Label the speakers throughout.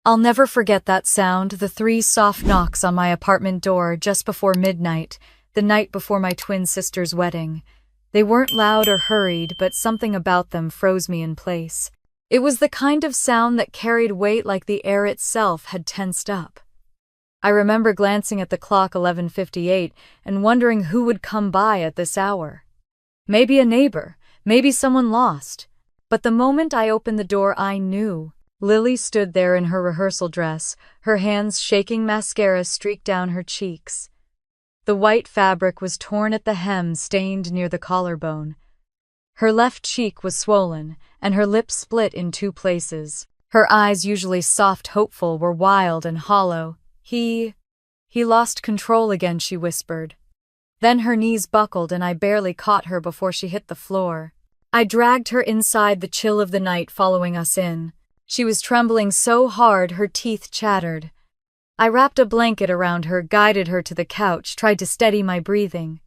Speaker 1: I'll never forget that sound, the 3 soft knocks on my apartment door just before midnight, the night before my twin sister's wedding. They weren't loud or hurried, but something about them froze me in place. It was the kind of sound that carried weight, like the air itself had tensed up. I remember glancing at the clock, 11:58, and wondering who would come by at this hour. Maybe a neighbor, maybe someone lost. But the moment I opened the door, I knew. Lily stood there in her rehearsal dress, her hands shaking, mascara streaked down her cheeks. The white fabric was torn at the hem, stained near the collarbone. Her left cheek was swollen, and her lips split in 2 places. Her eyes, usually soft, hopeful, were wild and hollow. He lost control again, she whispered. Then her knees buckled and I barely caught her before she hit the floor. I dragged her inside, the chill of the night following us in. She was trembling so hard her teeth chattered. I wrapped a blanket around her, guided her to the couch, tried to steady my breathing.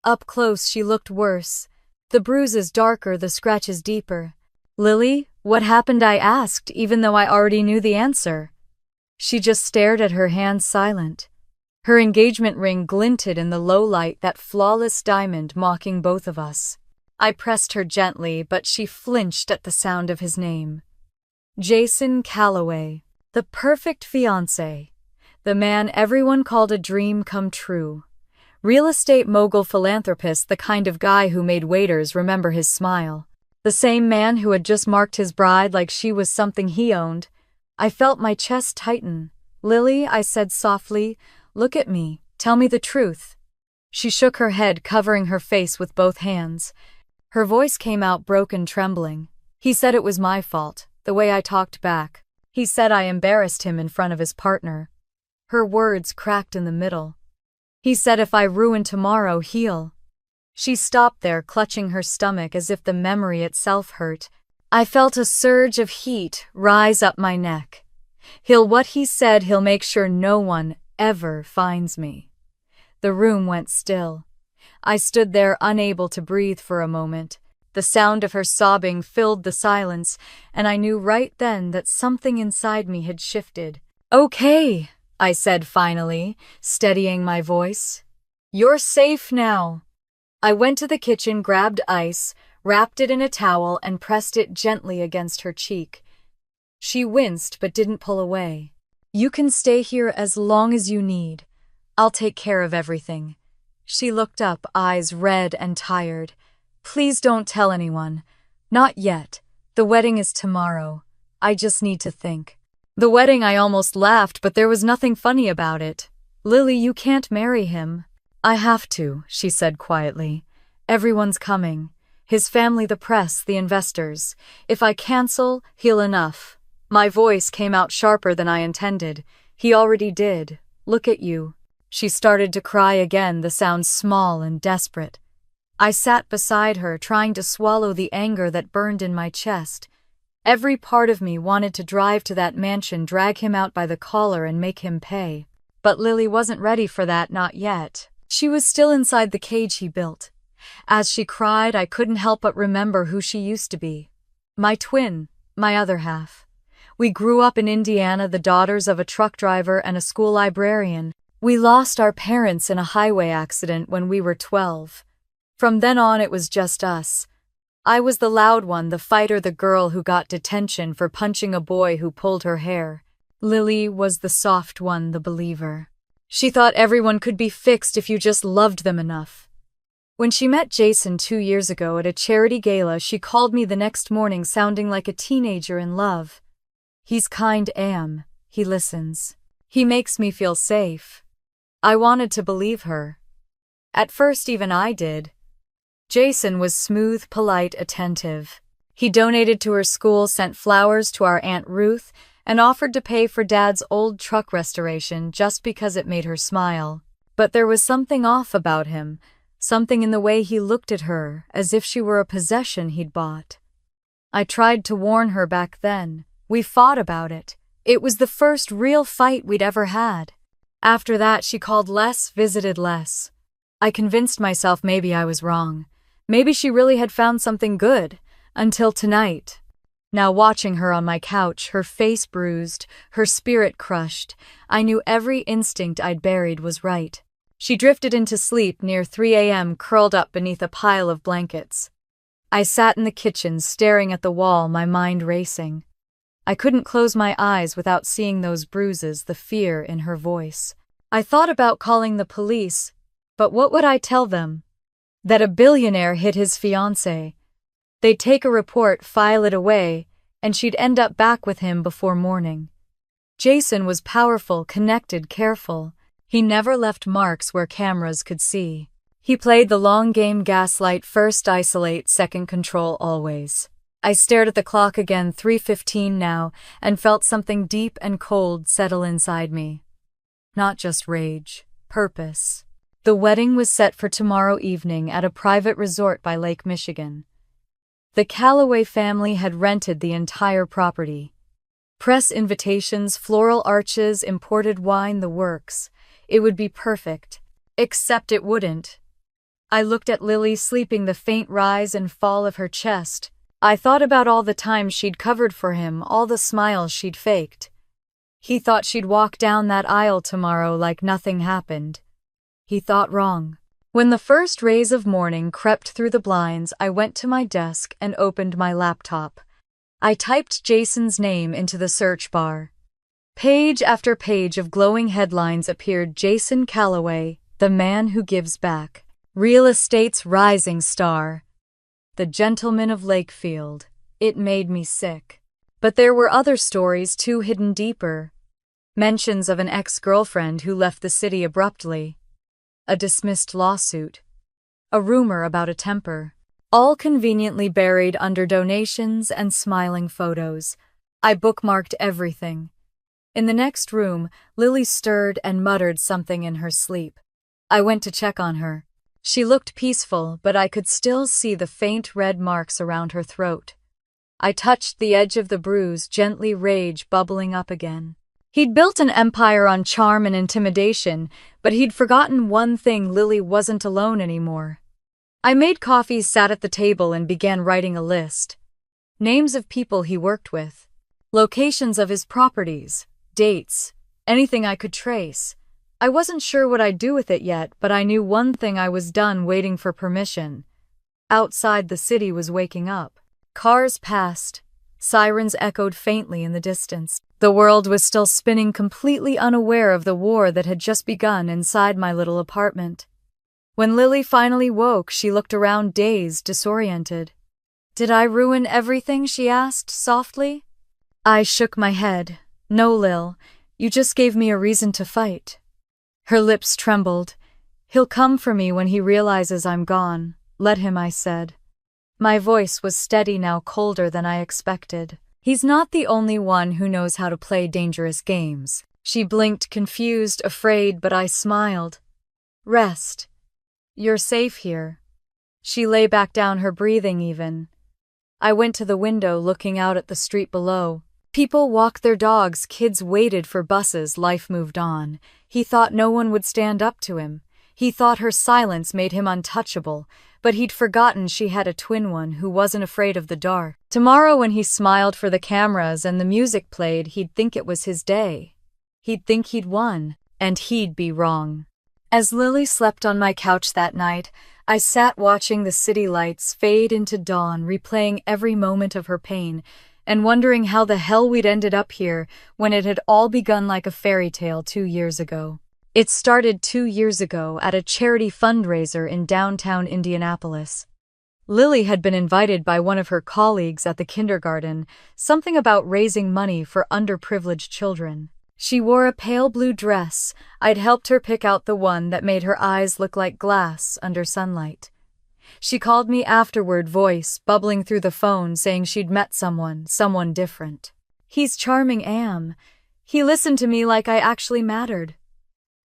Speaker 1: Up close she looked worse. The bruises darker, the scratches deeper. "Lily, what happened?" I asked, even though I already knew the answer. She just stared at her hands, silent. Her engagement ring glinted in the low light, that flawless diamond mocking both of us. I pressed her gently, but she flinched at the sound of his name. Jason Calloway, the perfect fiancé, the man everyone called a dream come true. Real estate mogul, philanthropist, the kind of guy who made waiters remember his smile. The same man who had just marked his bride like she was something he owned. I felt my chest tighten. "Lily," I said softly, "look at me. Tell me the truth." She shook her head, covering her face with both hands. Her voice came out broken, trembling. "He said it was my fault, the way I talked back. He said I embarrassed him in front of his partner." Her words cracked in the middle. "He said if I ruin tomorrow, he'll..." She stopped there, clutching her stomach as if the memory itself hurt. I felt a surge of heat rise up my neck. What he said, he'll make sure no one ever finds me. The room went still. I stood there, unable to breathe for a moment. The sound of her sobbing filled the silence, and I knew right then that something inside me had shifted. "Okay," I said finally, steadying my voice. "You're safe now." I went to the kitchen, grabbed ice, wrapped it in a towel, and pressed it gently against her cheek. She winced but didn't pull away. "You can stay here as long as you need. I'll take care of everything." She looked up, eyes red and tired. "Please don't tell anyone. Not yet. The wedding is tomorrow. I just need to think." "The wedding?" I almost laughed, but there was nothing funny about it. "Lily, you can't marry him." "I have to," she said quietly. "Everyone's coming. His family, the press, the investors. If I cancel, he'll..." "Enough." My voice came out sharper than I intended. "He already did. Look at you." She started to cry again, the sound small and desperate. I sat beside her, trying to swallow the anger that burned in my chest. Every part of me wanted to drive to that mansion, drag him out by the collar and make him pay. But Lily wasn't ready for that, not yet. She was still inside the cage he built. As she cried, I couldn't help but remember who she used to be. My twin, my other half. We grew up in Indiana, the daughters of a truck driver and a school librarian. We lost our parents in a highway accident when we were 12. From then on, it was just us. I was the loud one, the fighter, the girl who got detention for punching a boy who pulled her hair. Lily was the soft one, the believer. She thought everyone could be fixed if you just loved them enough. When she met Jason 2 years ago at a charity gala, she called me the next morning sounding like a teenager in love. "He's kind, Am. He listens. He makes me feel safe." I wanted to believe her. At first, even I did. Jason was smooth, polite, attentive. He donated to her school, sent flowers to our Aunt Ruth, and offered to pay for Dad's old truck restoration just because it made her smile. But there was something off about him, something in the way he looked at her, as if she were a possession he'd bought. I tried to warn her back then. We fought about it. It was the first real fight we'd ever had. After that, she called less, visited less. I convinced myself maybe I was wrong. Maybe she really had found something good, until tonight. Now watching her on my couch, her face bruised, her spirit crushed, I knew every instinct I'd buried was right. She drifted into sleep near 3 a.m., curled up beneath a pile of blankets. I sat in the kitchen, staring at the wall, my mind racing. I couldn't close my eyes without seeing those bruises, the fear in her voice. I thought about calling the police, but what would I tell them? That a billionaire hit his fiancée. They'd take a report, file it away, and she'd end up back with him before morning. Jason was powerful, connected, careful. He never left marks where cameras could see. He played the long game, gaslight, first isolate, second control, always. I stared at the clock again, 3:15 now, and felt something deep and cold settle inside me. Not just rage, purpose. The wedding was set for tomorrow evening at a private resort by Lake Michigan. The Calloway family had rented the entire property. Press invitations, floral arches, imported wine, the works. It would be perfect. Except it wouldn't. I looked at Lily, sleeping, the faint rise and fall of her chest. I thought about all the times she'd covered for him, all the smiles she'd faked. He thought she'd walk down that aisle tomorrow like nothing happened. He thought wrong. When the first rays of morning crept through the blinds, I went to my desk and opened my laptop. I typed Jason's name into the search bar. Page after page of glowing headlines appeared. Jason Calloway, the man who gives back. Real estate's rising star. The gentleman of Lakefield. It made me sick. But there were other stories too, hidden deeper. Mentions of an ex-girlfriend who left the city abruptly. A dismissed lawsuit. A rumor about a temper. All conveniently buried under donations and smiling photos. I bookmarked everything. In the next room, Lily stirred and muttered something in her sleep. I went to check on her. She looked peaceful, but I could still see the faint red marks around her throat. I touched the edge of the bruise, gently, rage bubbling up again. He'd built an empire on charm and intimidation, but he'd forgotten one thing: Lily wasn't alone anymore. I made coffee, sat at the table, and began writing a list. Names of people he worked with. Locations of his properties. Dates. Anything I could trace. I wasn't sure what I'd do with it yet, but I knew one thing: I was done waiting for permission. Outside, the city was waking up. Cars passed. Sirens echoed faintly in the distance. The world was still spinning, completely unaware of the war that had just begun inside my little apartment. When Lily finally woke, she looked around, dazed, disoriented. "Did I ruin everything?" she asked softly. I shook my head. "No, Lil, you just gave me a reason to fight." Her lips trembled. "He'll come for me when he realizes I'm gone. Let him," I said. My voice was steady now, colder than I expected. "He's not the only one who knows how to play dangerous games." She blinked, confused, afraid, but I smiled. "Rest. You're safe here." She lay back down, her breathing even. I went to the window, looking out at the street below. People walked their dogs, kids waited for buses, life moved on. He thought no one would stand up to him. He thought her silence made him untouchable, but he'd forgotten she had a twin one who wasn't afraid of the dark. Tomorrow, when he smiled for the cameras and the music played, he'd think it was his day. He'd think he'd won, and he'd be wrong. As Lily slept on my couch that night, I sat watching the city lights fade into dawn, replaying every moment of her pain, and wondering how the hell we'd ended up here when it had all begun like a fairy tale 2 years ago. It started 2 years ago at a charity fundraiser in downtown Indianapolis. Lily had been invited by one of her colleagues at the kindergarten, something about raising money for underprivileged children. She wore a pale blue dress. I'd helped her pick out the one that made her eyes look like glass under sunlight. She called me afterward, voice bubbling through the phone, saying she'd met someone different. "He's charming, Am. He listened to me like I actually mattered."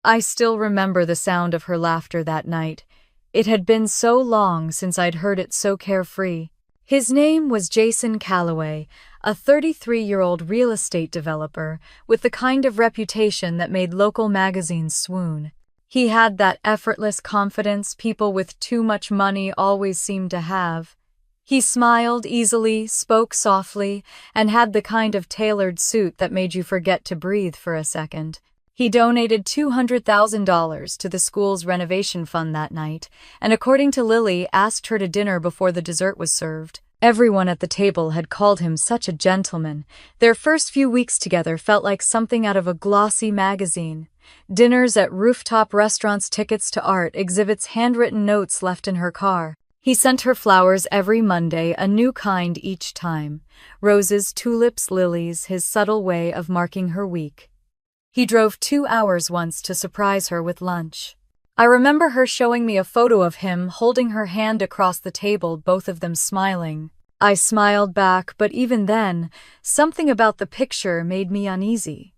Speaker 1: I still remember the sound of her laughter that night. It had been so long since I'd heard it so carefree. His name was Jason Calloway, a 33-year-old real estate developer with the kind of reputation that made local magazines swoon. He had that effortless confidence people with too much money always seem to have. He smiled easily, spoke softly, and had the kind of tailored suit that made you forget to breathe for a second. He donated $200,000 to the school's renovation fund that night, and according to Lily, asked her to dinner before the dessert was served. Everyone at the table had called him such a gentleman. Their first few weeks together felt like something out of a glossy magazine. Dinners at rooftop restaurants, tickets to art exhibits, handwritten notes left in her car. He sent her flowers every Monday, a new kind each time. Roses, tulips, lilies, his subtle way of marking her week. He drove 2 hours once to surprise her with lunch. I remember her showing me a photo of him holding her hand across the table, both of them smiling. I smiled back, but even then, something about the picture made me uneasy.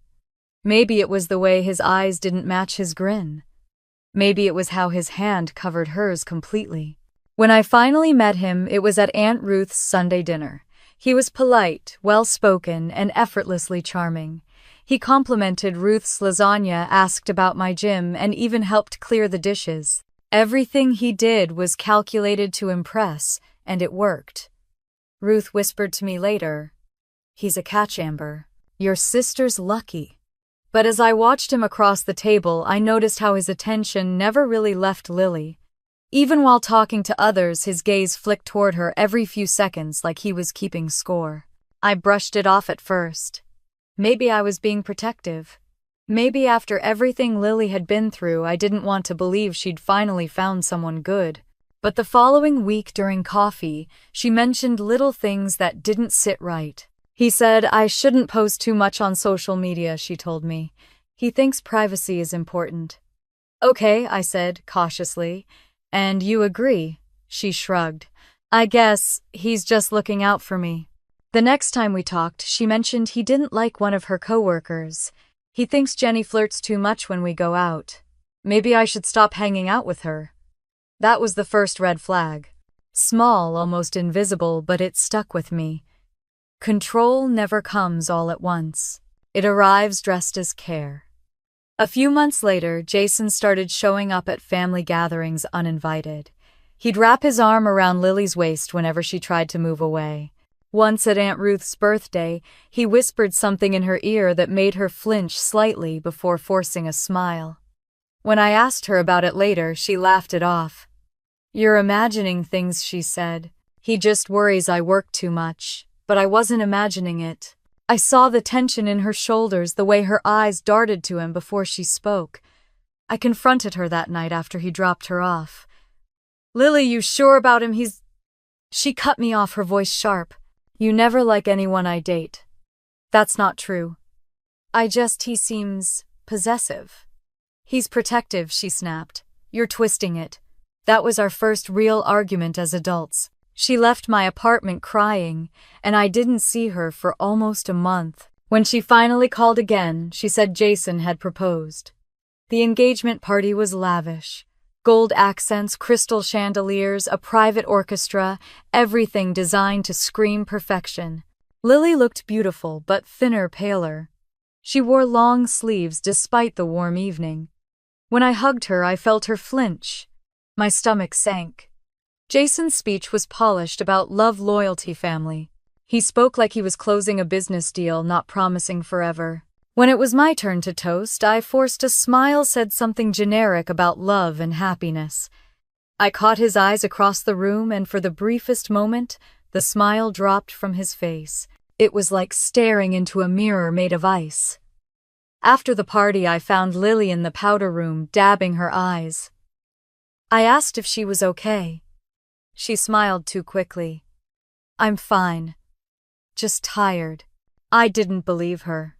Speaker 1: Maybe it was the way his eyes didn't match his grin. Maybe it was how his hand covered hers completely. When I finally met him, it was at Aunt Ruth's Sunday dinner. He was polite, well-spoken, and effortlessly charming. He complimented Ruth's lasagna, asked about my gym, and even helped clear the dishes. Everything he did was calculated to impress, and it worked. Ruth whispered to me later, "He's a catch, Amber. Your sister's lucky." But as I watched him across the table, I noticed how his attention never really left Lily. Even while talking to others, his gaze flicked toward her every few seconds like he was keeping score. I brushed it off at first. Maybe I was being protective. Maybe after everything Lily had been through, I didn't want to believe she'd finally found someone good. But the following week during coffee, she mentioned little things that didn't sit right. He said I shouldn't post too much on social media, she told me. He thinks privacy is important. Okay, I said, cautiously. And you agree? She shrugged. I guess he's just looking out for me. The next time we talked, she mentioned he didn't like one of her coworkers. He thinks Jenny flirts too much when we go out. Maybe I should stop hanging out with her. That was the first red flag. Small, almost invisible, but it stuck with me. Control never comes all at once. It arrives dressed as care. A few months later, Jason started showing up at family gatherings uninvited. He'd wrap his arm around Lily's waist whenever she tried to move away. Once at Aunt Ruth's birthday, he whispered something in her ear that made her flinch slightly before forcing a smile. When I asked her about it later, she laughed it off. "You're imagining things," she said. "He just worries I work too much." But I wasn't imagining it. I saw the tension in her shoulders, the way her eyes darted to him before she spoke. I confronted her that night after he dropped her off. "Lily, you sure about him? She cut me off, her voice sharp. "You never like anyone I date." "That's not true. He seems possessive." "He's protective," she snapped. "You're twisting it." That was our first real argument as adults. She left my apartment crying, and I didn't see her for almost a month. When she finally called again, she said Jason had proposed. The engagement party was lavish. Gold accents, crystal chandeliers, a private orchestra, everything designed to scream perfection. Lily looked beautiful, but thinner, paler. She wore long sleeves despite the warm evening. When I hugged her, I felt her flinch. My stomach sank. Jason's speech was polished, about love, loyalty, family. He spoke like he was closing a business deal, not promising forever. When it was my turn to toast, I forced a smile, said something generic about love and happiness. I caught his eyes across the room, and for the briefest moment, the smile dropped from his face. It was like staring into a mirror made of ice. After the party, I found Lily in the powder room, dabbing her eyes. I asked if she was okay. She smiled too quickly. "I'm fine. Just tired." I didn't believe her.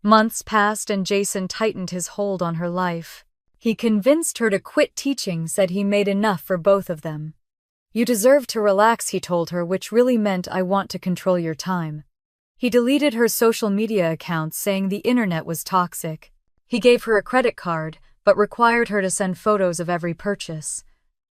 Speaker 1: Months passed and Jason tightened his hold on her life. He convinced her to quit teaching, said he made enough for both of them. "You deserve to relax," he told her, which really meant "I want to control your time." He deleted her social media accounts, saying the internet was toxic. He gave her a credit card, but required her to send photos of every purchase.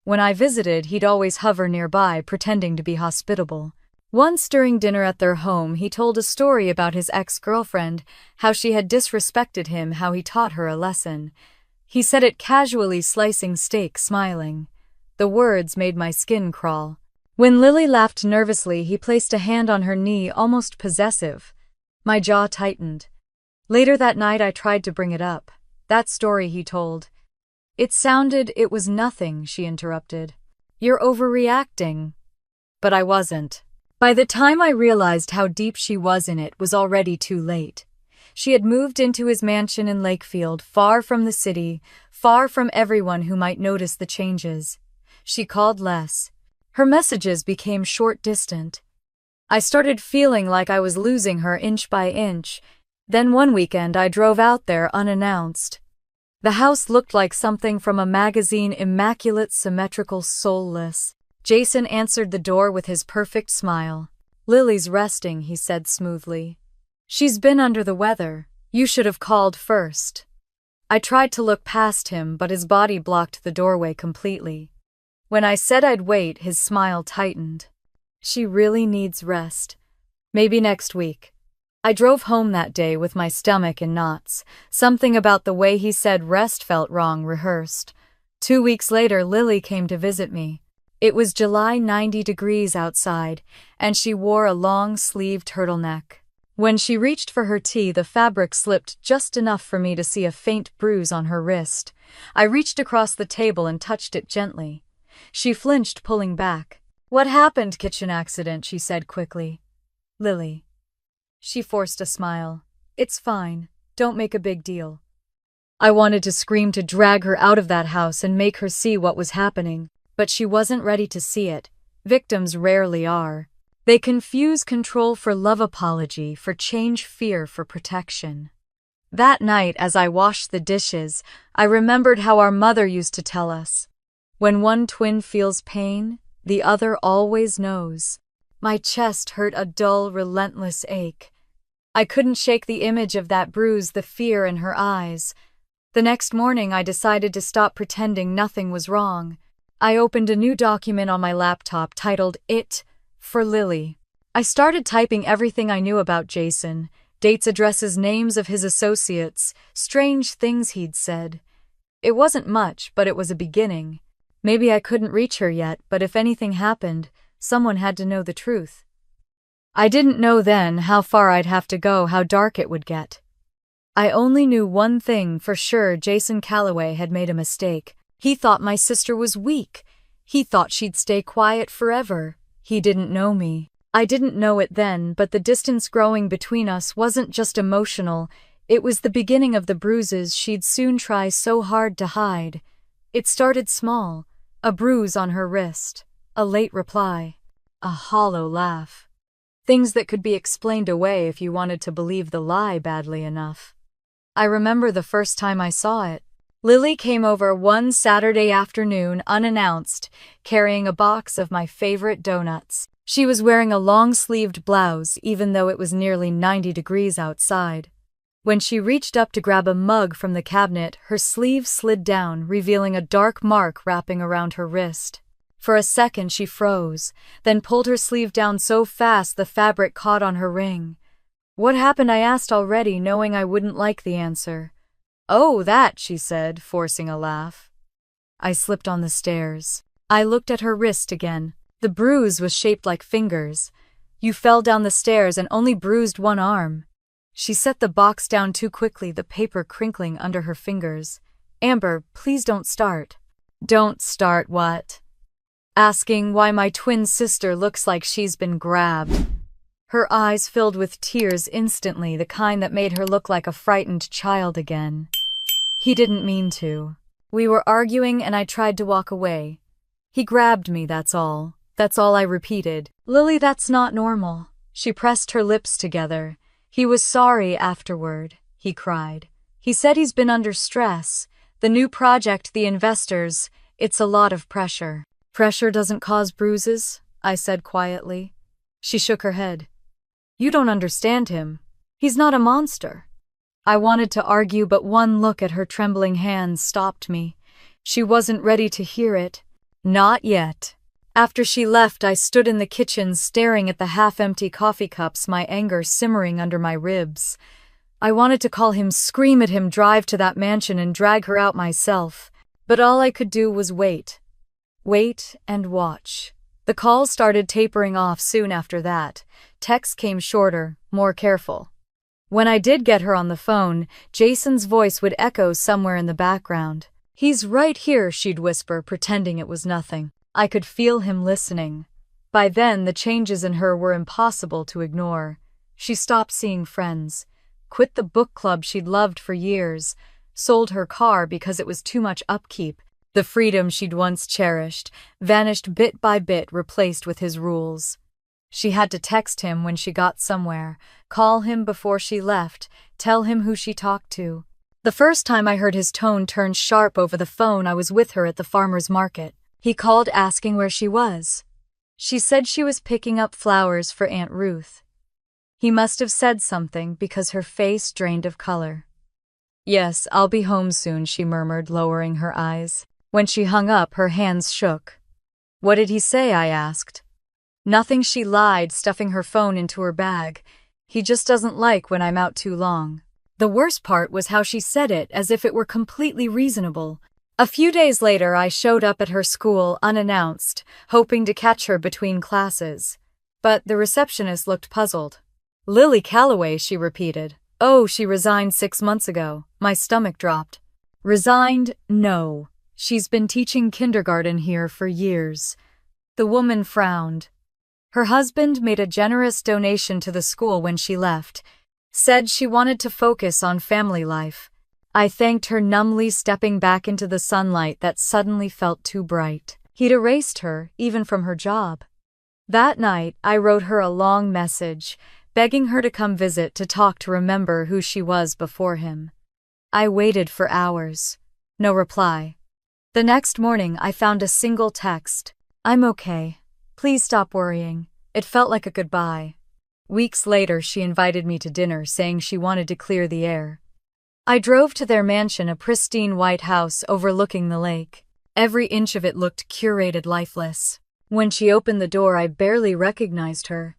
Speaker 1: When I visited, he'd always hover nearby, pretending to be hospitable. Once during dinner at their home, he told a story about his ex-girlfriend, how she had disrespected him, how he taught her a lesson. He said it casually, slicing steak, smiling. The words made my skin crawl. When Lily laughed nervously, he placed a hand on her knee, almost possessive. My jaw tightened. Later that night I tried to bring it up. That story he told. It was nothing, she interrupted. You're overreacting. But I wasn't. By the time I realized how deep she was in it was already too late. She had moved into his mansion in Lakefield, far from the city, far from everyone who might notice the changes. She called less. Her messages became short-distant. I started feeling like I was losing her inch by inch. Then one weekend I drove out there unannounced. The house looked like something from a magazine, immaculate, symmetrical, soulless. Jason answered the door with his perfect smile. Lily's resting, he said smoothly. She's been under the weather. You should have called first. I tried to look past him, but his body blocked the doorway completely. When I said I'd wait, his smile tightened. She really needs rest. Maybe next week. I drove home that day with my stomach in knots. Something about the way he said rest felt wrong, rehearsed. 2 weeks later, Lily came to visit me. It was July, 90 degrees outside, and she wore a long-sleeved turtleneck. When she reached for her tea, the fabric slipped just enough for me to see a faint bruise on her wrist. I reached across the table and touched it gently. She flinched, pulling back. What happened? Kitchen accident, she said quickly. Lily. She forced a smile. It's fine. Don't make a big deal. I wanted to scream, to drag her out of that house and make her see what was happening, but she wasn't ready to see it. Victims rarely are. They confuse control for love, apology for change, fear for protection. That night, as I washed the dishes, I remembered how our mother used to tell us, when one twin feels pain, the other always knows. My chest hurt, a dull, relentless ache. I couldn't shake the image of that bruise, the fear in her eyes. The next morning, I decided to stop pretending nothing was wrong. I opened a new document on my laptop titled It for Lily. I started typing everything I knew about Jason, dates, addresses, names of his associates, strange things he'd said. It wasn't much, but it was a beginning. Maybe I couldn't reach her yet, but if anything happened, someone had to know the truth. I didn't know then how far I'd have to go, how dark it would get. I only knew one thing for sure: Jason Calloway had made a mistake. He thought my sister was weak. He thought she'd stay quiet forever. He didn't know me. I didn't know it then, but the distance growing between us wasn't just emotional. It was the beginning of the bruises she'd soon try so hard to hide. It started small. A bruise on her wrist. A late reply. A hollow laugh. Things that could be explained away if you wanted to believe the lie badly enough. I remember the first time I saw it. Lily came over one Saturday afternoon unannounced, carrying a box of my favorite donuts. She was wearing a long-sleeved blouse, even though it was nearly 90 degrees outside. When she reached up to grab a mug from the cabinet, her sleeve slid down, revealing a dark mark wrapping around her wrist. For a second she froze, then pulled her sleeve down so fast the fabric caught on her ring. What happened? I asked, already knowing I wouldn't like the answer. Oh, that, she said, forcing a laugh. I slipped on the stairs. I looked at her wrist again. The bruise was shaped like fingers. You fell down the stairs and only bruised one arm. She set the box down too quickly, the paper crinkling under her fingers. Amber, please don't start. Don't start what? Asking why my twin sister looks like she's been grabbed. Her eyes filled with tears instantly, the kind that made her look like a frightened child again. He didn't mean to. We were arguing and I tried to walk away. He grabbed me, that's all. That's all I repeated. Lily, that's not normal. She pressed her lips together. He was sorry afterward, he cried. He said he's been under stress. The new project, the investors, it's a lot of pressure. Pressure doesn't cause bruises, I said quietly. She shook her head. You don't understand him. He's not a monster. I wanted to argue, but one look at her trembling hands stopped me. She wasn't ready to hear it. Not yet. After she left, I stood in the kitchen staring at the half-empty coffee cups, my anger simmering under my ribs. I wanted to call him, scream at him, drive to that mansion and drag her out myself. But all I could do was wait. Wait and watch. The calls started tapering off soon after that. Texts came shorter, more careful. When I did get her on the phone, Jason's voice would echo somewhere in the background. "He's right here," she'd whisper, pretending it was nothing. I could feel him listening. By then, the changes in her were impossible to ignore. She stopped seeing friends, quit the book club she'd loved for years, sold her car because it was too much upkeep. The freedom she'd once cherished vanished bit by bit, replaced with his rules. She had to text him when she got somewhere, call him before she left, tell him who she talked to. The first time I heard his tone turn sharp over the phone, I was with her at the farmer's market. He called asking where she was. She said she was picking up flowers for Aunt Ruth. He must have said something because her face drained of color. "Yes, I'll be home soon," she murmured, lowering her eyes. When she hung up, her hands shook. "What did he say?" I asked. "Nothing," she lied, stuffing her phone into her bag. "He just doesn't like when I'm out too long." The worst part was how she said it, as if it were completely reasonable. A few days later, I showed up at her school unannounced, hoping to catch her between classes. But the receptionist looked puzzled. "Lily Calloway," she repeated. "Oh, she resigned 6 months ago." My stomach dropped. "Resigned? No. She's been teaching kindergarten here for years." The woman frowned. Her husband made a generous donation to the school when she left, said she wanted to focus on family life. I thanked her numbly, stepping back into the sunlight that suddenly felt too bright. He'd erased her, even from her job. That night, I wrote her a long message, begging her to come visit to talk, to remember who she was before him. I waited for hours. No reply. The next morning, I found a single text. "I'm okay. Please stop worrying." It felt like a goodbye. Weeks later, she invited me to dinner, saying she wanted to clear the air. I drove to their mansion, a pristine white house overlooking the lake. Every inch of it looked curated, lifeless. When she opened the door, I barely recognized her.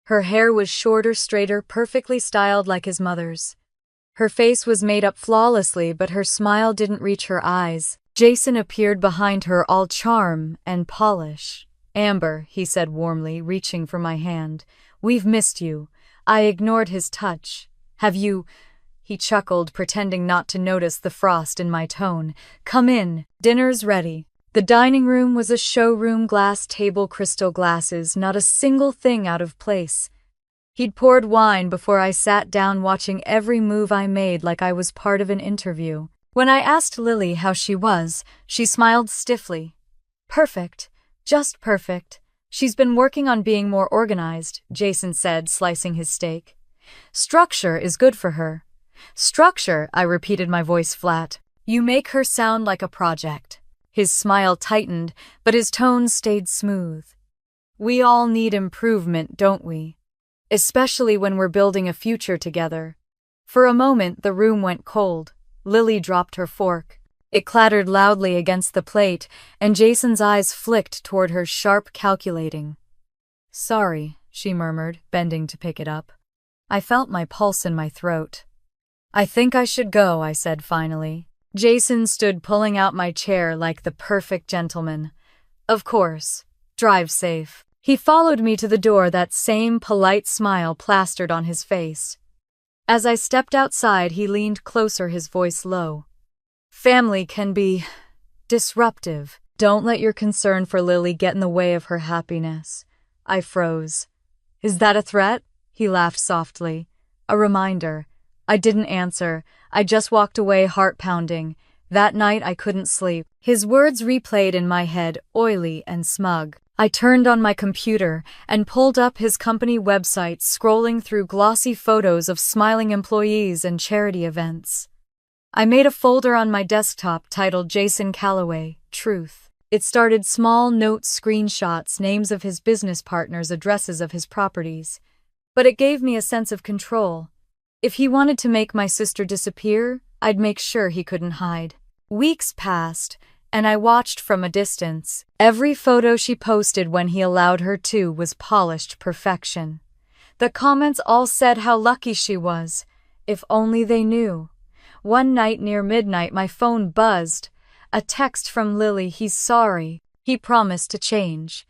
Speaker 1: Her hair was shorter, straighter, perfectly styled like his mother's. Her face was made up flawlessly, but her smile didn't reach her eyes. Jason appeared behind her, all charm and polish. "Amber," he said warmly, reaching for my hand. "We've missed you." I ignored his touch. "Have you—" He chuckled, pretending not to notice the frost in my tone. "Come in. Dinner's ready." The dining room was a showroom, glass table, crystal glasses, not a single thing out of place. He'd poured wine before I sat down, watching every move I made like I was part of an interview. When I asked Lily how she was, she smiled stiffly. "Perfect. Just perfect. She's been working on being more organized," Jason said, slicing his steak. "Structure is good for her." "Structure," I repeated, my voice flat. "You make her sound like a project." His smile tightened, but his tone stayed smooth. "We all need improvement, don't we? Especially when we're building a future together." For a moment, the room went cold. Lily dropped her fork. It clattered loudly against the plate, and Jason's eyes flicked toward her, sharp, calculating. "Sorry," she murmured, bending to pick it up. I felt my pulse in my throat. "I think I should go," I said finally. Jason stood, pulling out my chair like the perfect gentleman. "Of course. Drive safe." He followed me to the door, that same polite smile plastered on his face. As I stepped outside, he leaned closer, his voice low. "Family can be disruptive. Don't let your concern for Lily get in the way of her happiness." I froze. "Is that a threat?" He laughed softly. "A reminder." I didn't answer. I just walked away, heart pounding. That night I couldn't sleep. His words replayed in my head, oily and smug. I turned on my computer and pulled up his company website, scrolling through glossy photos of smiling employees and charity events. I made a folder on my desktop titled Jason Calloway, Truth. It started small notes, screenshots, names of his business partners, addresses of his properties. But it gave me a sense of control. If he wanted to make my sister disappear, I'd make sure he couldn't hide. Weeks passed, and I watched from a distance. Every photo she posted when he allowed her to was polished perfection. The comments all said how lucky she was. If only they knew. One night near midnight, my phone buzzed. A text from Lily. "He's sorry. He promised to change."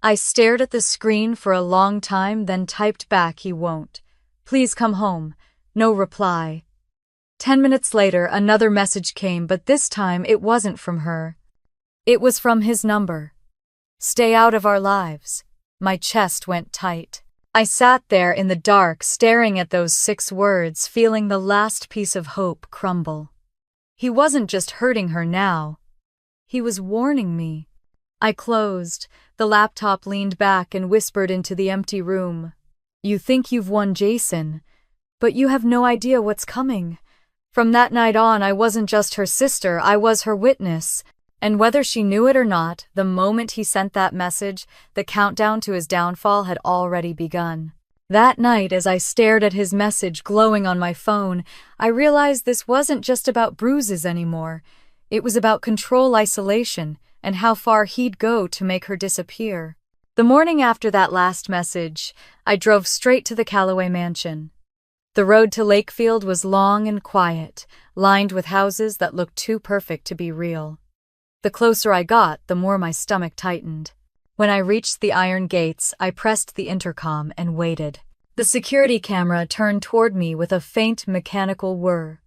Speaker 1: I stared at the screen for a long time, then typed back, "He won't. Please come home." No reply. 10 minutes later, another message came, but this time it wasn't from her. It was from his number. "Stay out of our lives." My chest went tight. I sat there in the dark, staring at those 6 words, feeling the last piece of hope crumble. He wasn't just hurting her now. He was warning me. I closed the laptop, leaned back, and whispered into the empty room. "You think you've won Jason, but you have no idea what's coming." From that night on, I wasn't just her sister, I was her witness. And whether she knew it or not, the moment he sent that message, the countdown to his downfall had already begun. That night, as I stared at his message glowing on my phone, I realized this wasn't just about bruises anymore. It was about control, isolation, and how far he'd go to make her disappear. The morning after that last message, I drove straight to the Calloway mansion. The road to Lakefield was long and quiet, lined with houses that looked too perfect to be real. The closer I got, the more my stomach tightened. When I reached the iron gates, I pressed the intercom and waited. The security camera turned toward me with a faint mechanical whir.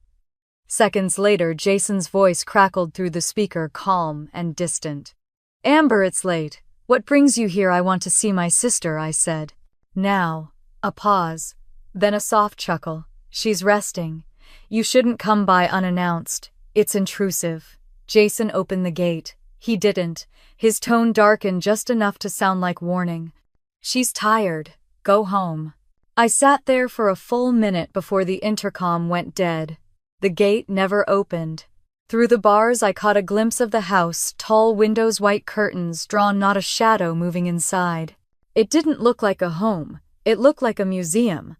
Speaker 1: Seconds later, Jason's voice crackled through the speaker, calm and distant. "Amber, it's late. What brings you here?" "I want to see my sister," I said. Now, a pause. Then a soft chuckle. "She's resting. You shouldn't come by unannounced. It's intrusive." Jason opened the gate. He didn't. His tone darkened just enough to sound like warning. "She's tired. Go home." I sat there for a full minute before the intercom went dead. The gate never opened. Through the bars, I caught a glimpse of the house, tall windows, white curtains, drawn, not a shadow moving inside. It didn't look like a home. It looked like a museum.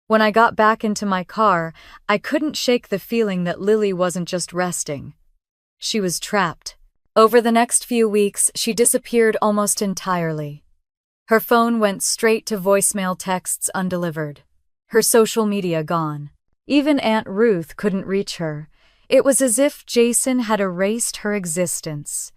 Speaker 1: When I got back into my car, I couldn't shake the feeling that Lily wasn't just resting. She was trapped. Over the next few weeks, she disappeared almost entirely. Her phone went straight to voicemail, texts undelivered. Her social media gone. Even Aunt Ruth couldn't reach her. It was as if Jason had erased her existence.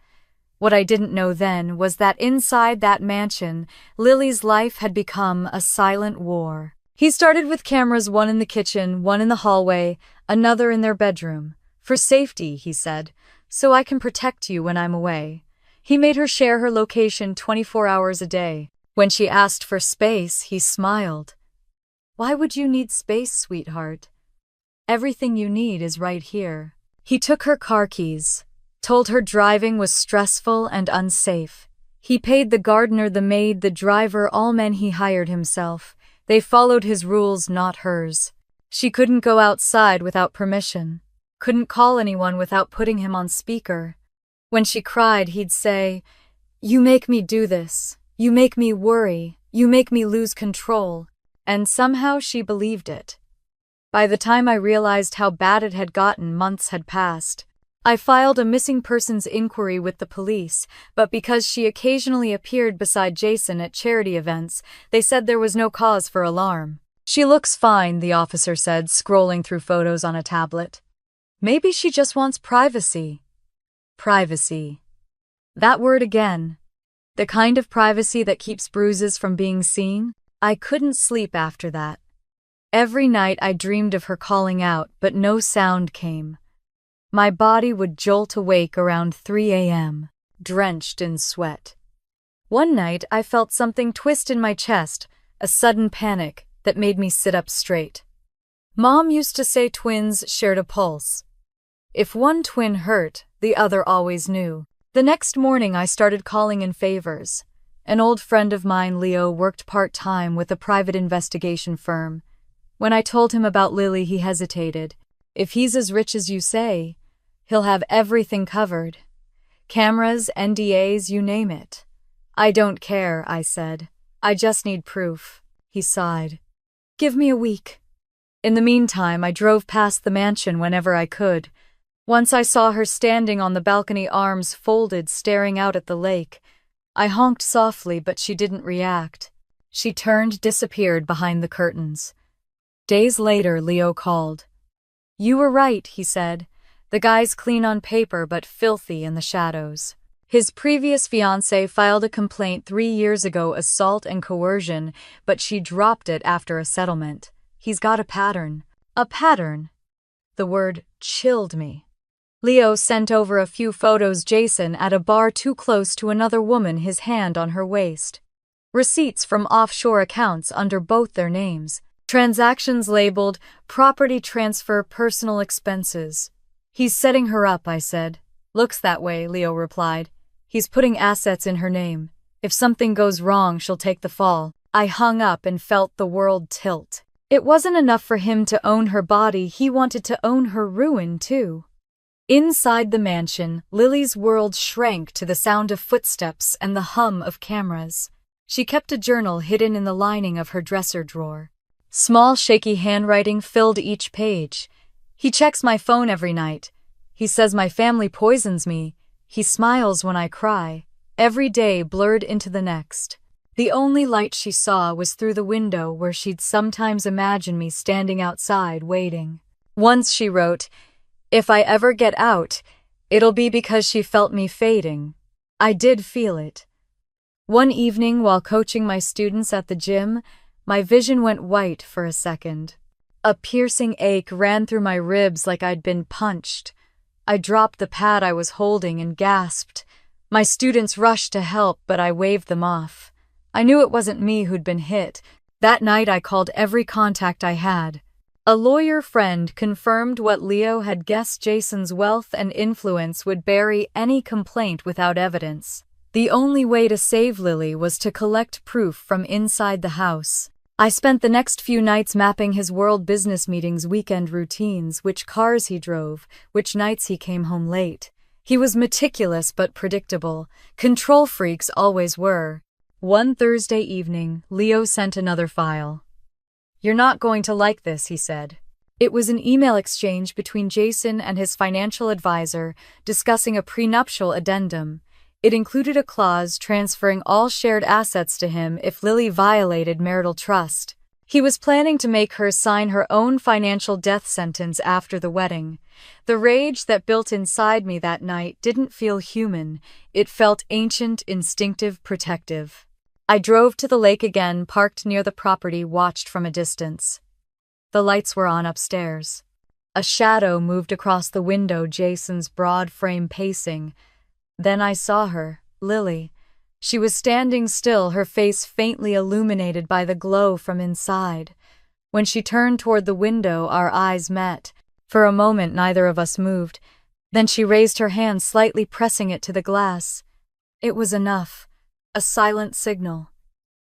Speaker 1: What I didn't know then was that inside that mansion, Lily's life had become a silent war. He started with cameras, one in the kitchen, one in the hallway, another in their bedroom. "For safety," he said, "so I can protect you when I'm away." He made her share her location 24 hours a day. When she asked for space, he smiled. "Why would you need space, sweetheart? Everything you need is right here." He took her car keys, told her driving was stressful and unsafe. He paid the gardener, the maid, the driver, all men he hired himself. They followed his rules, not hers. She couldn't go outside without permission, couldn't call anyone without putting him on speaker. When she cried, he'd say, "You make me do this. You make me worry. You make me lose control." And somehow she believed it. By the time I realized how bad it had gotten, months had passed. I filed a missing persons inquiry with the police, but because she occasionally appeared beside Jason at charity events, they said there was no cause for alarm. "She looks fine," the officer said, scrolling through photos on a tablet. "Maybe she just wants privacy." Privacy. That word again. The kind of privacy that keeps bruises from being seen. I couldn't sleep after that. Every night I dreamed of her calling out, but no sound came. My body would jolt awake around 3 a.m., drenched in sweat. One night I felt something twist in my chest, a sudden panic that made me sit up straight. Mom used to say twins shared a pulse. If one twin hurt, the other always knew. The next morning I started calling in favors. An old friend of mine, Leo, worked part-time with a private investigation firm. When I told him about Lily, he hesitated. "If he's as rich as you say, he'll have everything covered. Cameras, NDAs, you name it." "I don't care," I said. "I just need proof." He sighed. "Give me a week." In the meantime, I drove past the mansion whenever I could. Once I saw her standing on the balcony, arms folded, staring out at the lake. I honked softly, but she didn't react. She turned, disappeared behind the curtains. Days later, Leo called. "You were right," he said. "The guy's clean on paper but filthy in the shadows." His previous fiancée filed a complaint 3 years ago, assault and coercion, but she dropped it after a settlement. He's got a pattern. A pattern. The word chilled me. Leo sent over a few photos Jason at a bar too close to another woman, his hand on her waist. Receipts from offshore accounts under both their names. Transactions labeled property transfer, personal expenses. He's setting her up, I said. Looks that way, Leo replied. He's putting assets in her name. If something goes wrong, she'll take the fall. I hung up and felt the world tilt. It wasn't enough for him to own her body, he wanted to own her ruin too. Inside the mansion, Lily's world shrank to the sound of footsteps and the hum of cameras. She kept a journal hidden in the lining of her dresser drawer. Small, shaky handwriting filled each page. He checks my phone every night. He says my family poisons me. He smiles when I cry. Every day blurred into the next. The only light she saw was through the window where she'd sometimes imagine me standing outside waiting. Once she wrote, "If I ever get out, it'll be because she felt me fading." I did feel it. One evening while coaching my students at the gym, my vision went white for a second. A piercing ache ran through my ribs like I'd been punched. I dropped the pad I was holding and gasped. My students rushed to help, but I waved them off. I knew it wasn't me who'd been hit. That night I called every contact I had. A lawyer friend confirmed what Leo had guessed: Jason's wealth and influence would bury any complaint without evidence. The only way to save Lily was to collect proof from inside the house. I spent the next few nights mapping his world business meetings, weekend routines, which cars he drove, which nights he came home late. He was meticulous but predictable. Control freaks always were. One Thursday evening, Leo sent another file. "You're not going to like this," he said. It was an email exchange between Jason and his financial advisor discussing a prenuptial addendum. It included a clause transferring all shared assets to him if Lily violated marital trust. He was planning to make her sign her own financial death sentence after the wedding. The rage that built inside me that night didn't feel human. It felt ancient, instinctive, protective. I drove to the lake again, parked near the property, watched from a distance. The lights were on upstairs. A shadow moved across the window, Jason's broad frame pacing. Then I saw her, Lily. She was standing still, her face faintly illuminated by the glow from inside. When she turned toward the window, our eyes met. For a moment, neither of us moved. Then she raised her hand, slightly pressing it to the glass. It was enough. A silent signal.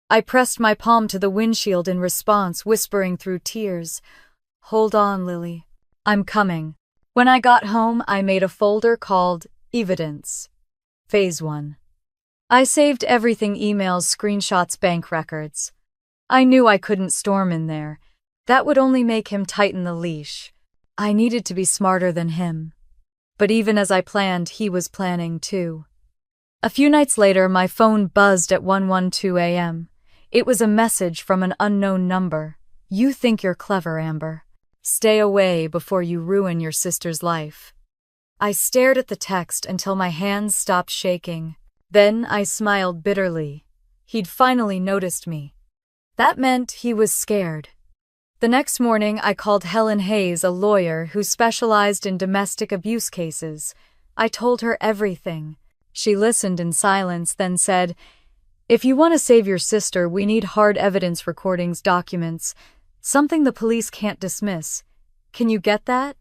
Speaker 1: I pressed my palm to the windshield in response, whispering through tears, "Hold on, Lily. I'm coming." When I got home, I made a folder called Evidence. Phase 1. I saved everything: emails, screenshots, bank records. I knew I couldn't storm in there. That would only make him tighten the leash. I needed to be smarter than him. But even as I planned, he was planning too. A few nights later, my phone buzzed at 1:12 a.m. It was a message from an unknown number. "You think you're clever, Amber. Stay away before you ruin your sister's life." I stared at the text until my hands stopped shaking. Then I smiled bitterly. He'd finally noticed me. That meant he was scared. The next morning, I called Helen Hayes, a lawyer who specialized in domestic abuse cases. I told her everything. She listened in silence, then said, "If you want to save your sister, we need hard evidence, recordings, documents, something the police can't dismiss. Can you get that?"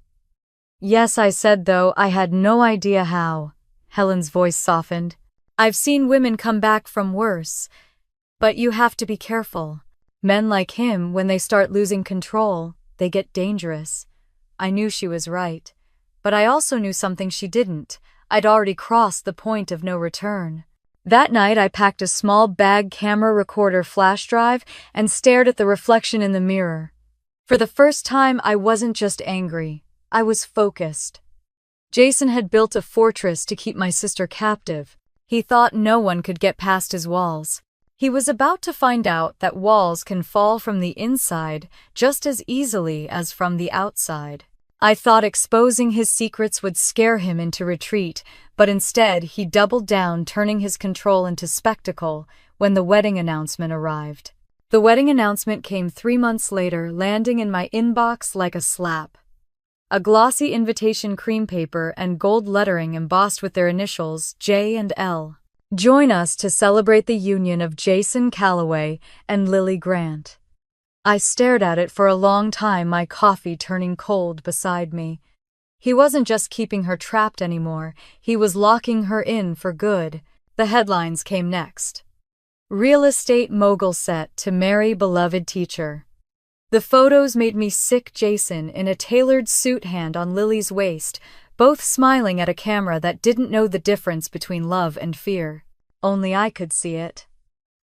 Speaker 1: "Yes," I said, though I had no idea how. Helen's voice softened. "I've seen women come back from worse. But you have to be careful. Men like him, when they start losing control, they get dangerous." I knew she was right. But I also knew something she didn't. I'd already crossed the point of no return. That night, I packed a small bag, camera, recorder, flash drive, and stared at the reflection in the mirror. For the first time, I wasn't just angry. I was focused. Jason had built a fortress to keep my sister captive. He thought no one could get past his walls. He was about to find out that walls can fall from the inside just as easily as from the outside. I thought exposing his secrets would scare him into retreat, but instead he doubled down, turning his control into spectacle when the wedding announcement arrived. The wedding announcement came 3 months later, landing in my inbox like a slap. A glossy invitation cream paper and gold lettering embossed with their initials, J and L. Join us to celebrate the union of Jason Calloway and Lily Grant. I stared at it for a long time, my coffee turning cold beside me. He wasn't just keeping her trapped anymore, he was locking her in for good. The headlines came next. Real estate mogul set to marry beloved teacher. The photos made me sick. Jason in a tailored suit, hand on Lily's waist, both smiling at a camera that didn't know the difference between love and fear. Only I could see it.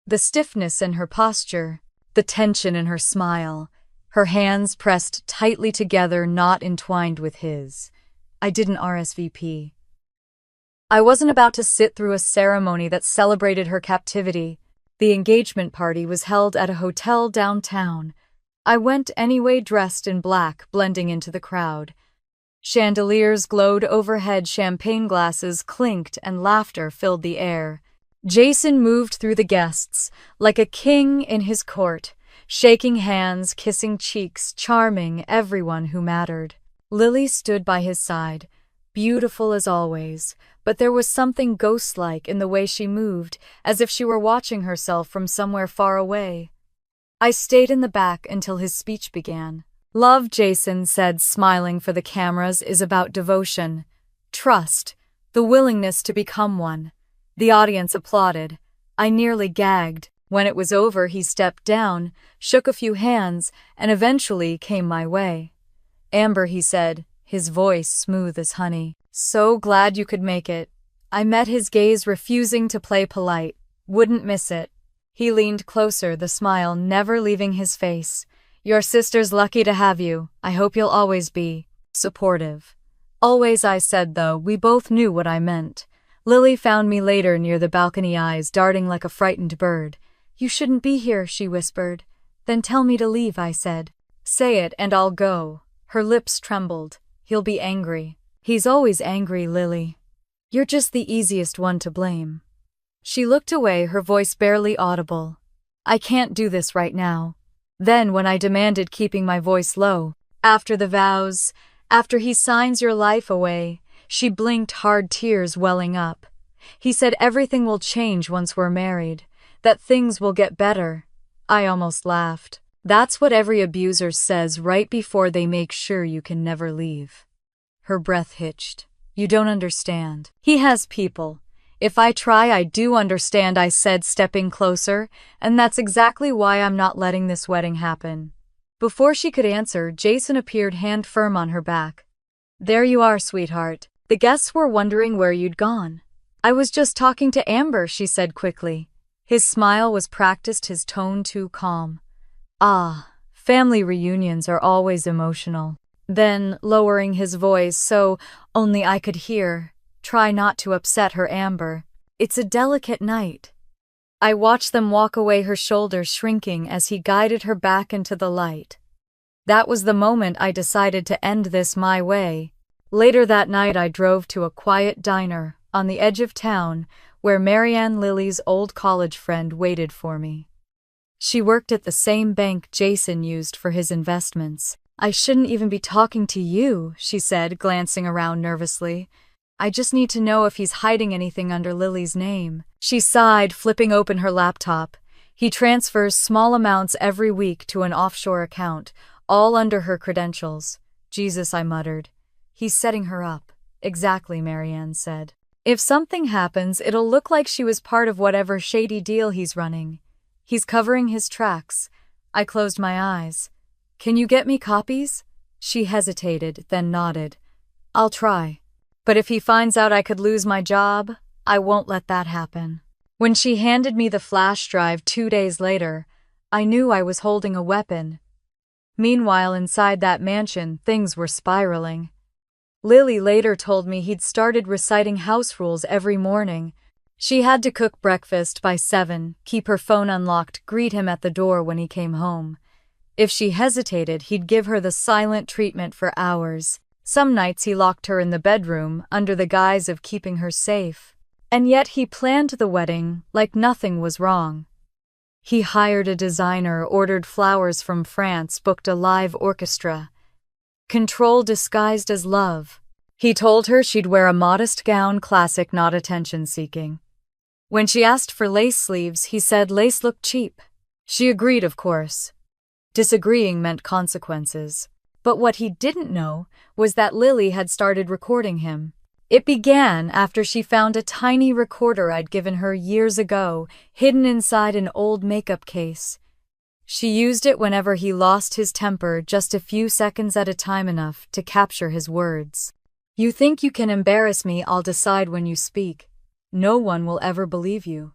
Speaker 1: The stiffness in her posture, the tension in her smile, her hands pressed tightly together, not entwined with his. I didn't RSVP. I wasn't about to sit through a ceremony that celebrated her captivity. The engagement party was held at a hotel downtown. I went anyway, dressed in black, blending into the crowd. Chandeliers glowed overhead, champagne glasses clinked, and laughter filled the air. Jason moved through the guests like a king in his court, shaking hands, kissing cheeks, charming everyone who mattered. Lily stood by his side, beautiful as always, but there was something ghost-like in the way she moved, as if she were watching herself from somewhere far away. I stayed in the back until his speech began. Love, Jason said, smiling for the cameras, is about devotion, trust, the willingness to become one. The audience applauded. I nearly gagged. When it was over, he stepped down, shook a few hands, and eventually came my way. Amber, he said, his voice smooth as honey. So glad you could make it. I met his gaze, refusing to play polite. Wouldn't miss it. He leaned closer, the smile never leaving his face. Your sister's lucky to have you. I hope you'll always be supportive. Always, I said, though we both knew what I meant. Lily found me later near the balcony, eyes darting like a frightened bird. You shouldn't be here, she whispered. Then tell me to leave, I said. Say it and I'll go. Her lips trembled. He'll be angry. He's always angry, Lily. You're just the easiest one to blame. She looked away, her voice barely audible. I can't do this right now. Then when I demanded, keeping my voice low, after the vows, after he signs your life away, she blinked, hard tears welling up. He said everything will change once we're married, that things will get better. I almost laughed. That's what every abuser says right before they make sure you can never leave. Her breath hitched. You don't understand. He has people. If I try, I do understand, I said, stepping closer, and that's exactly why I'm not letting this wedding happen. Before she could answer, Jason appeared, hand firm on her back. There you are, sweetheart. The guests were wondering where you'd gone. I was just talking to Amber, she said quickly. His smile was practiced, his tone too calm. Ah, family reunions are always emotional. Then, lowering his voice so only I could hear, try not to upset her, Amber. It's a delicate night. I watched them walk away, her shoulders shrinking as he guided her back into the light. That was the moment I decided to end this my way. Later that night, I drove to a quiet diner on the edge of town where Marianne, Lily's old college friend, waited for me. She worked at the same bank Jason used for his investments. I shouldn't even be talking to you, she said, glancing around nervously. I just need to know if he's hiding anything under Lily's name. She sighed, flipping open her laptop. He transfers small amounts every week to an offshore account, all under her credentials. Jesus, I muttered. He's setting her up. Exactly, Marianne said. If something happens, it'll look like she was part of whatever shady deal he's running. He's covering his tracks. I closed my eyes. Can you get me copies? She hesitated, then nodded. I'll try. But if he finds out I could lose my job, I won't let that happen. When she handed me the flash drive 2 days later, I knew I was holding a weapon. Meanwhile, inside that mansion, things were spiraling. Lily later told me he'd started reciting house rules every morning. She had to cook breakfast by 7, keep her phone unlocked, greet him at the door when he came home. If she hesitated, he'd give her the silent treatment for hours. Some nights he locked her in the bedroom under the guise of keeping her safe. And yet he planned the wedding like nothing was wrong. He hired a designer, ordered flowers from France, booked a live orchestra. Control disguised as love. He told her she'd wear a modest gown, classic, not attention-seeking. When she asked for lace sleeves, he said lace looked cheap. She agreed, of course. Disagreeing meant consequences. But what he didn't know was that Lily had started recording him. It began after she found a tiny recorder I'd given her years ago, hidden inside an old makeup case. She used it whenever he lost his temper, just a few seconds at a time, enough to capture his words. "You think you can embarrass me, I'll decide when you speak. No one will ever believe you."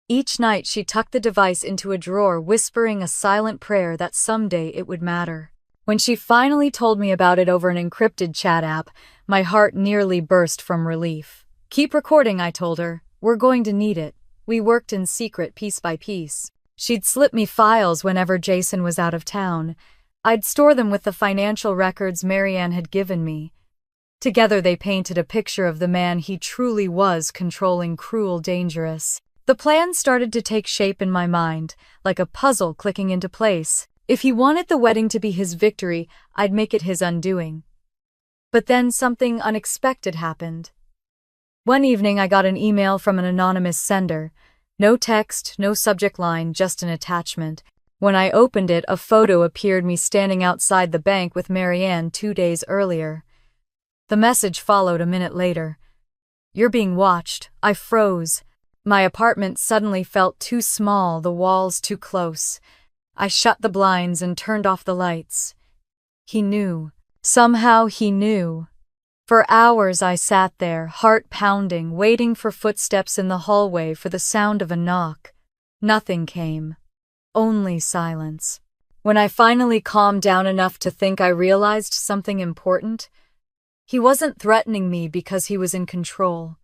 Speaker 1: Each night she tucked the device into a drawer, whispering a silent prayer that someday it would matter. When she finally told me about it over an encrypted chat app, my heart nearly burst from relief. "Keep recording," I told her. "We're going to need it." We worked in secret, piece by piece. She'd slip me files whenever Jason was out of town. I'd store them with the financial records Marianne had given me. Together they painted a picture of the man he truly was: controlling, cruel, dangerous. The plan started to take shape in my mind, like a puzzle clicking into place. If he wanted the wedding to be his victory, I'd make it his undoing. But then something unexpected happened. One evening I got an email from an anonymous sender. No text, no subject line, just an attachment. When I opened it, a photo appeared, me standing outside the bank with Marianne 2 days earlier. The message followed a minute later. "You're being watched." I froze. My apartment suddenly felt too small, the walls too close. I shut the blinds and turned off the lights. He knew. Somehow he knew. For hours I sat there, heart pounding, waiting for footsteps in the hallway, for the sound of a knock. Nothing came. Only silence. When I finally calmed down enough to think, I realized something important. He wasn't threatening me because he was in control.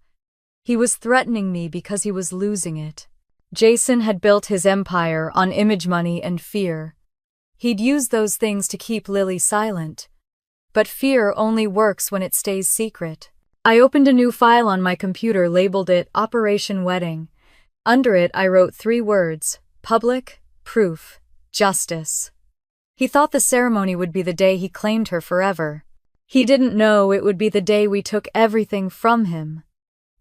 Speaker 1: He was threatening me because he was losing it. Jason had built his empire on image, money, and fear. He'd use those things to keep Lily silent. But fear only works when it stays secret. I opened a new file on my computer, labeled it Operation Wedding. Under it I wrote 3 words: public, proof, justice. He thought the ceremony would be the day he claimed her forever. He didn't know it would be the day we took everything from him.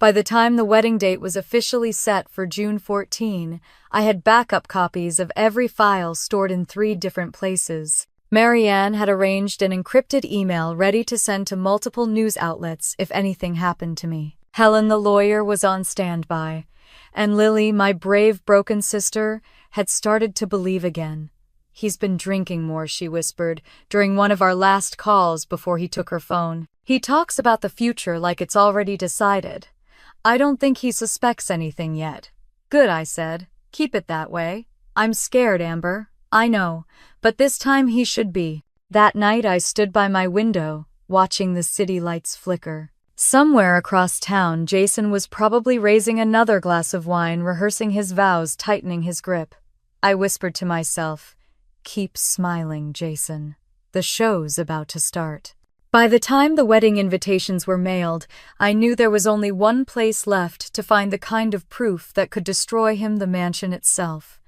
Speaker 1: By the time the wedding date was officially set for June 14, I had backup copies of every file stored in 3 different places. Marianne had arranged an encrypted email ready to send to multiple news outlets if anything happened to me. Helen, the lawyer, was on standby. And Lily, my brave, broken sister, had started to believe again. "He's been drinking more," she whispered during one of our last calls before he took her phone. "He talks about the future like it's already decided. I don't think he suspects anything yet." "Good," I said. "Keep it that way." "I'm scared, Amber." "I know, but this time he should be." That night I stood by my window, watching the city lights flicker. Somewhere across town, Jason was probably raising another glass of wine, rehearsing his vows, tightening his grip. I whispered to myself, "Keep smiling, Jason. The show's about to start." By the time the wedding invitations were mailed, I knew there was only one place left to find the kind of proof that could destroy him: the mansion itself.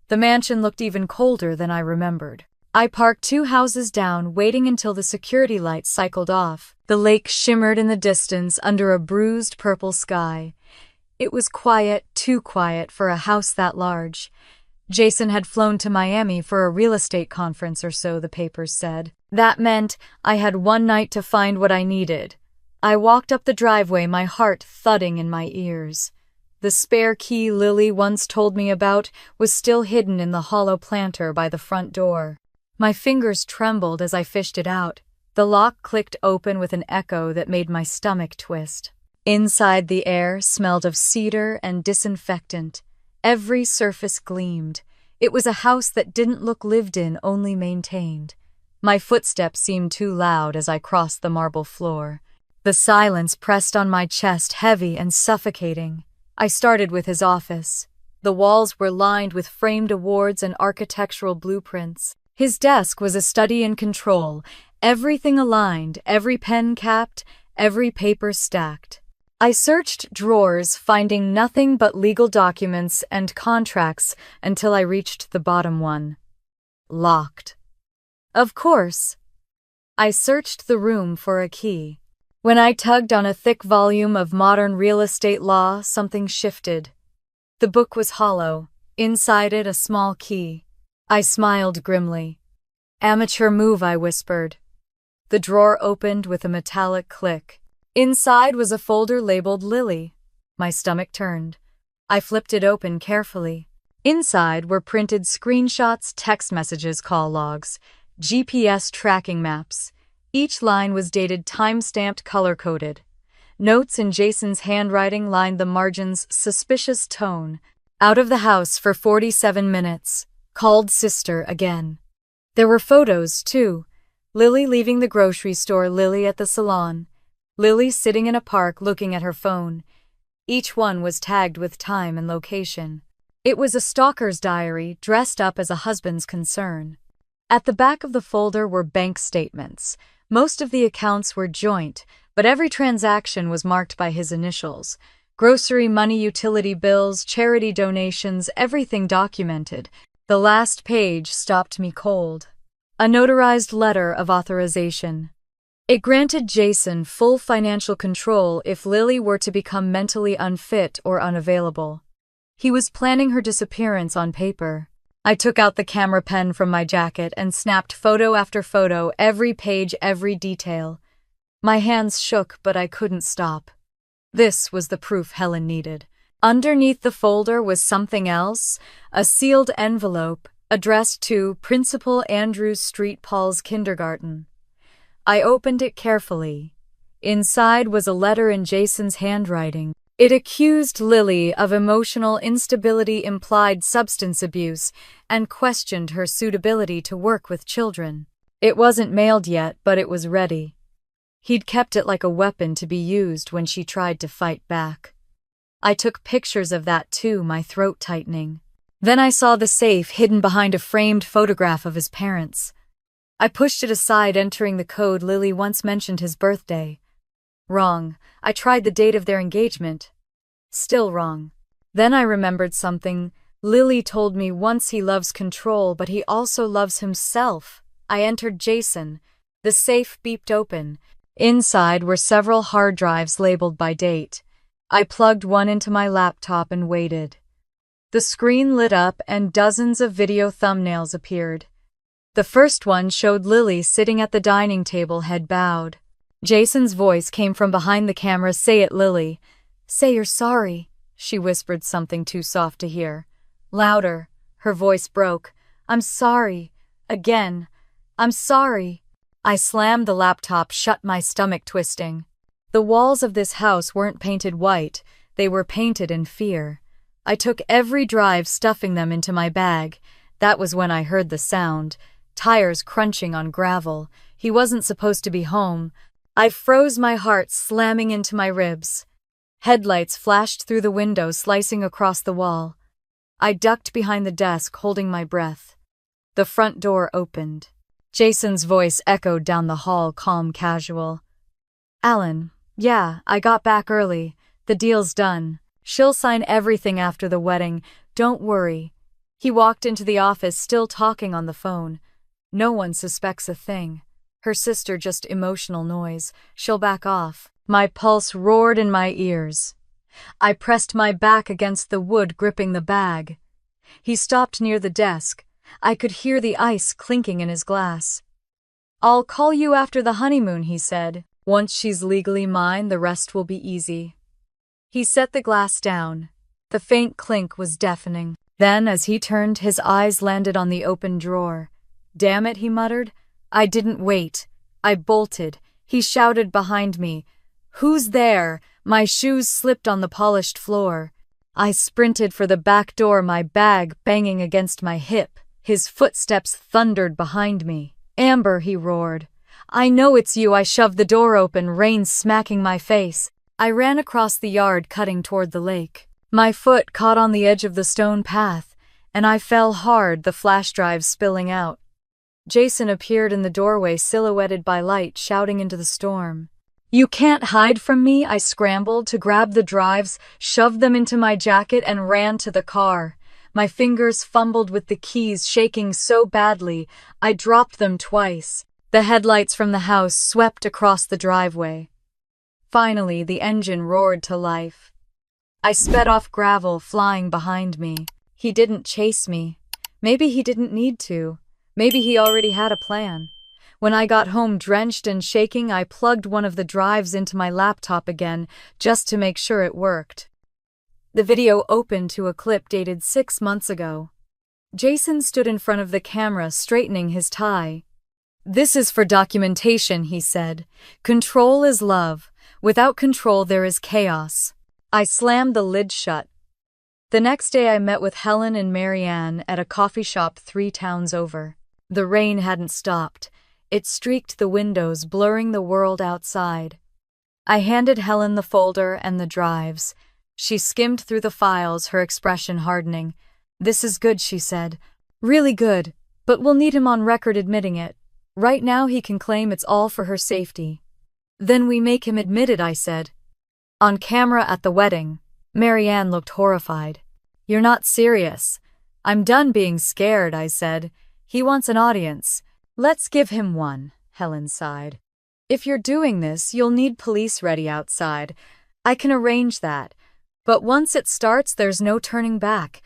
Speaker 1: The mansion looked even colder than I remembered. I parked 2 houses down, waiting until the security lights cycled off. The lake shimmered in the distance under a bruised purple sky. It was quiet, too quiet for a house that large. Jason had flown to Miami for a real estate conference or so, the papers said. That meant I had one night to find what I needed. I walked up the driveway, my heart thudding in my ears. The spare key Lily once told me about was still hidden in the hollow planter by the front door. My fingers trembled as I fished it out. The lock clicked open with an echo that made my stomach twist. Inside, the air smelled of cedar and disinfectant. Every surface gleamed. It was a house that didn't look lived in, only maintained. My footsteps seemed too loud as I crossed the marble floor. The silence pressed on my chest, heavy and suffocating. I started with his office. The walls were lined with framed awards and architectural blueprints. His desk was a study in control, everything aligned, every pen capped, every paper stacked. I searched drawers, finding nothing but legal documents and contracts until I reached the bottom one. Locked. Of course. I searched the room for a key. When I tugged on a thick volume of modern real estate law, something shifted. The book was hollow, inside it a small key. I smiled grimly. Amateur move, I whispered. The drawer opened with a metallic click. Inside was a folder labeled Lily. My stomach turned. I flipped it open carefully. Inside were printed screenshots, text messages, call logs, GPS tracking maps. Each line was dated, time-stamped, color-coded. Notes in Jason's handwriting lined the margins, suspicious tone. Out of the house for 47 minutes. Called sister again. There were photos, too. Lily leaving the grocery store, Lily at the salon, Lily sitting in a park looking at her phone. Each one was tagged with time and location. It was a stalker's diary dressed up as a husband's concern. At the back of the folder were bank statements. Most of the accounts were joint, but every transaction was marked by his initials. Grocery money, utility bills, charity donations, everything documented. The last page stopped me cold. A notarized letter of authorization. It granted Jason full financial control if Lily were to become mentally unfit or unavailable. He was planning her disappearance on paper. I took out the camera pen from my jacket and snapped photo after photo, every page, every detail. My hands shook, but I couldn't stop. This was the proof Helen needed. Underneath the folder was something else, a sealed envelope addressed to Principal Andrews Street, Paul's Kindergarten. I opened it carefully. Inside was a letter in Jason's handwriting. It accused Lily of emotional instability, implied substance abuse, and questioned her suitability to work with children. It wasn't mailed yet, but it was ready. He'd kept it like a weapon to be used when she tried to fight back. I took pictures of that too, my throat tightening. Then I saw the safe hidden behind a framed photograph of his parents. I pushed it aside, entering the code. Lily once mentioned his birthday. Wrong. I tried the date of their engagement. Still wrong. Then I remembered something. Lily told me once he loves control, but he also loves himself. I entered Jason. The safe beeped open. Inside were several hard drives labeled by date. I plugged one into my laptop and waited. The screen lit up and dozens of video thumbnails appeared. The first one showed Lily sitting at the dining table, head bowed. Jason's voice came from behind the camera. Say it, Lily. Say you're sorry. She whispered something too soft to hear. Louder. Her voice broke. I'm sorry. Again. I'm sorry. I slammed the laptop shut, my stomach twisting. The walls of this house weren't painted white. They were painted in fear. I took every drive, stuffing them into my bag. That was when I heard the sound. Tires crunching on gravel. He wasn't supposed to be home. I froze, my heart slamming into my ribs. Headlights flashed through the window, slicing across the wall. I ducked behind the desk, holding my breath. The front door opened. Jason's voice echoed down the hall, calm, casual. Alan, yeah, I got back early. The deal's done. She'll sign everything after the wedding. Don't worry. He walked into the office, still talking on the phone. No one suspects a thing. Her sister, just emotional noise. She'll back off. My pulse roared in my ears. I pressed my back against the wood, gripping the bag. He stopped near the desk. I could hear the ice clinking in his glass. I'll call you after the honeymoon, he said. Once she's legally mine, the rest will be easy. He set the glass down. The faint clink was deafening. Then, as he turned, his eyes landed on the open drawer. Damn it, he muttered. I didn't wait. I bolted. He shouted behind me. Who's there? My shoes slipped on the polished floor. I sprinted for the back door, my bag banging against my hip. His footsteps thundered behind me. Amber, he roared. I know it's you. I shoved the door open, rain smacking my face. I ran across the yard, cutting toward the lake. My foot caught on the edge of the stone path, and I fell hard, the flash drive spilling out. Jason appeared in the doorway, silhouetted by light, shouting into the storm. "You can't hide from me!" I scrambled to grab the drives, shoved them into my jacket, and ran to the car. My fingers fumbled with the keys, shaking so badly, I dropped them twice. The headlights from the house swept across the driveway. Finally, the engine roared to life. I sped off gravel, flying behind me. He didn't chase me. Maybe he didn't need to. Maybe he already had a plan. When I got home drenched and shaking, I plugged one of the drives into my laptop again, just to make sure it worked. The video opened to a clip dated 6 months ago. Jason stood in front of the camera, straightening his tie. "This is for documentation," he said. "Control is love. Without control, there is chaos." I slammed the lid shut. The next day I met with Helen and Marianne at a coffee shop 3 towns over. The rain hadn't stopped. It streaked the windows, blurring the world outside. I handed Helen the folder and the drives. She skimmed through the files, her expression hardening. "This is good," she said. "Really good, but we'll need him on record admitting it. Right now he can claim it's all for her safety." "Then we make him admit it," I said. "On camera at the wedding." Marianne looked horrified. "You're not serious." "I'm done being scared," I said. "He wants an audience. Let's give him one," Helen sighed. "If you're doing this, you'll need police ready outside. I can arrange that. But once it starts, there's no turning back."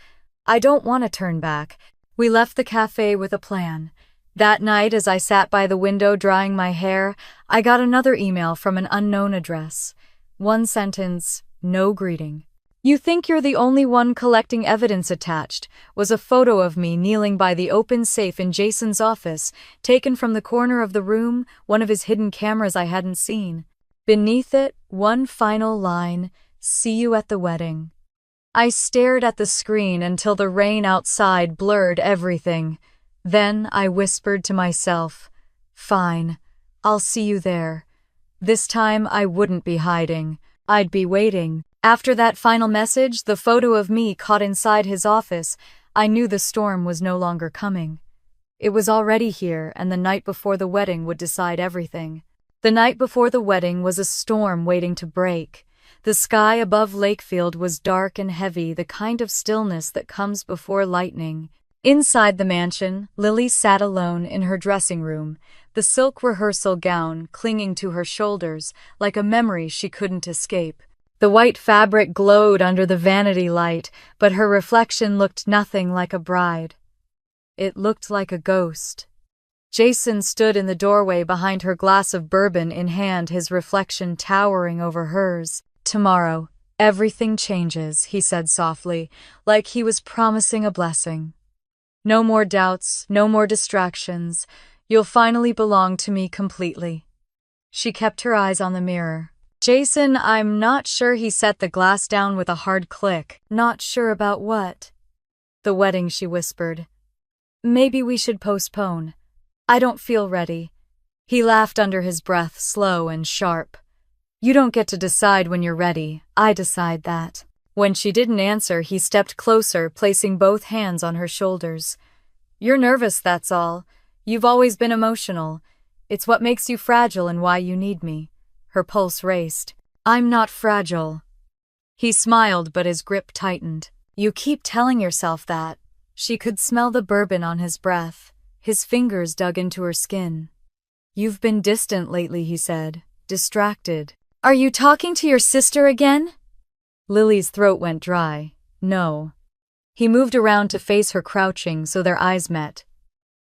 Speaker 1: "I don't want to turn back." We left the cafe with a plan. That night, as I sat by the window drying my hair, I got another email from an unknown address. One sentence, no greeting. "You think you're the only one collecting evidence." Attached was a photo of me kneeling by the open safe in Jason's office, taken from the corner of the room, one of his hidden cameras I hadn't seen. Beneath it, one final line, "See you at the wedding." I stared at the screen until the rain outside blurred everything. Then I whispered to myself, "Fine, I'll see you there." This time I wouldn't be hiding. I'd be waiting. After that final message, the photo of me caught inside his office, I knew the storm was no longer coming. It was already here, and the night before the wedding would decide everything. The night before the wedding was a storm waiting to break. The sky above Lakefield was dark and heavy, the kind of stillness that comes before lightning. Inside the mansion, Lily sat alone in her dressing room, the silk rehearsal gown clinging to her shoulders like a memory she couldn't escape. The white fabric glowed under the vanity light, but her reflection looked nothing like a bride. It looked like a ghost. Jason stood in the doorway behind her, glass of bourbon in hand, his reflection towering over hers. "Tomorrow, everything changes," he said softly, like he was promising a blessing. "No more doubts, no more distractions. You'll finally belong to me completely." She kept her eyes on the mirror. "Jason, I'm not sure." He set the glass down with a hard click. "Not sure about what?" "The wedding," she whispered. "Maybe we should postpone. I don't feel ready." He laughed under his breath, slow and sharp. "You don't get to decide when you're ready. I decide that." When she didn't answer, he stepped closer, placing both hands on her shoulders. "You're nervous, that's all. You've always been emotional. It's what makes you fragile and why you need me." Her pulse raced. "I'm not fragile." He smiled, but his grip tightened. "You keep telling yourself that." She could smell the bourbon on his breath. His fingers dug into her skin. "You've been distant lately," he said. "Distracted." "Are you talking to your sister again?" Lily's throat went dry. "No." He moved around to face her, crouching so their eyes met.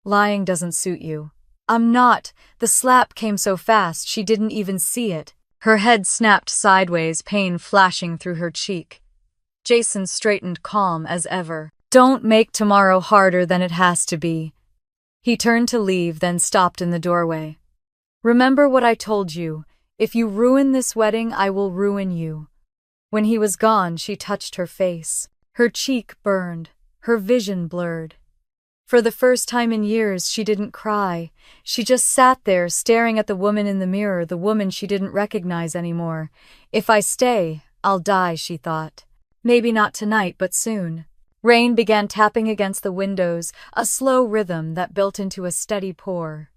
Speaker 1: "Lying doesn't suit you." "I'm not." The slap came so fast she didn't even see it. Her head snapped sideways, pain flashing through her cheek. Jason straightened, calm as ever. "Don't make tomorrow harder than it has to be." He turned to leave, then stopped in the doorway. "Remember what I told you. If you ruin this wedding, I will ruin you." When he was gone, she touched her face. Her cheek burned, her vision blurred. For the first time in years, she didn't cry. She just sat there, staring at the woman in the mirror, the woman she didn't recognize anymore. "If I stay, I'll die," she thought. "Maybe not tonight, but soon." Rain began tapping against the windows, a slow rhythm that built into a steady pour.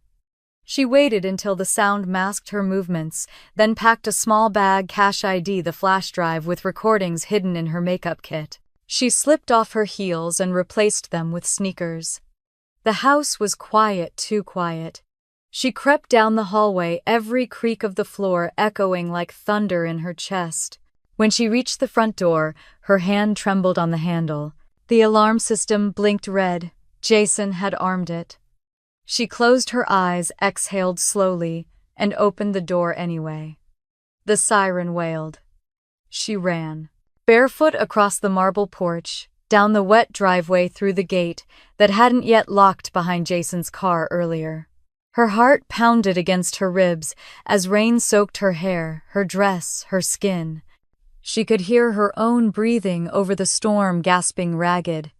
Speaker 1: She waited until the sound masked her movements, then packed a small bag, cash ID, the flash drive with recordings hidden in her makeup kit. She slipped off her heels and replaced them with sneakers. The house was quiet, too quiet. She crept down the hallway, every creak of the floor echoing like thunder in her chest. When she reached the front door, her hand trembled on the handle. The alarm system blinked red. Jason had armed it. She closed her eyes, exhaled slowly, and opened the door anyway. The siren wailed. She ran, barefoot across the marble porch, down the wet driveway through the gate that hadn't yet locked behind Jason's car earlier. Her heart pounded against her ribs as rain soaked her hair, her dress, her skin. She could hear her own breathing over the storm, gasping ragged.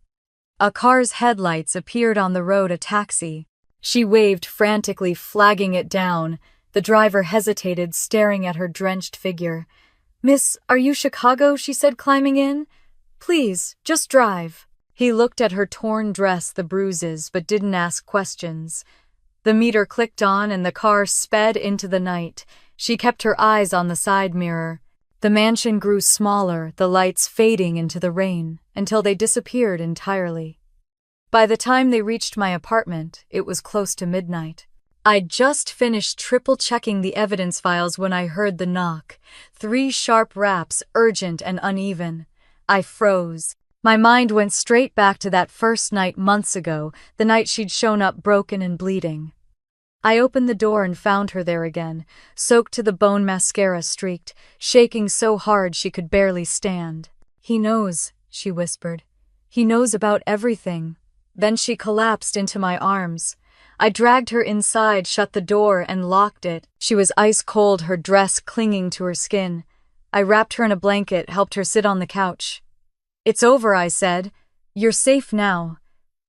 Speaker 1: A car's headlights appeared on the road, a taxi. She waved frantically, flagging it down. The driver hesitated, staring at her drenched figure. "Miss, are you Chicago?" she said, climbing in. "Please, just drive." He looked at her torn dress, the bruises, but didn't ask questions. The meter clicked on and the car sped into the night. She kept her eyes on the side mirror. The mansion grew smaller, the lights fading into the rain, until they disappeared entirely. By the time they reached my apartment, it was close to midnight. I'd just finished triple-checking the evidence files when I heard the knock. 3 sharp raps, urgent and uneven. I froze. My mind went straight back to that first night months ago, the night she'd shown up broken and bleeding. I opened the door and found her there again, soaked to the bone, mascara streaked, shaking so hard she could barely stand. "He knows," she whispered. "He knows about everything." Then she collapsed into my arms. I dragged her inside, shut the door, and locked it. She was ice cold, her dress clinging to her skin. I wrapped her in a blanket, helped her sit on the couch. "It's over," I said. "You're safe now."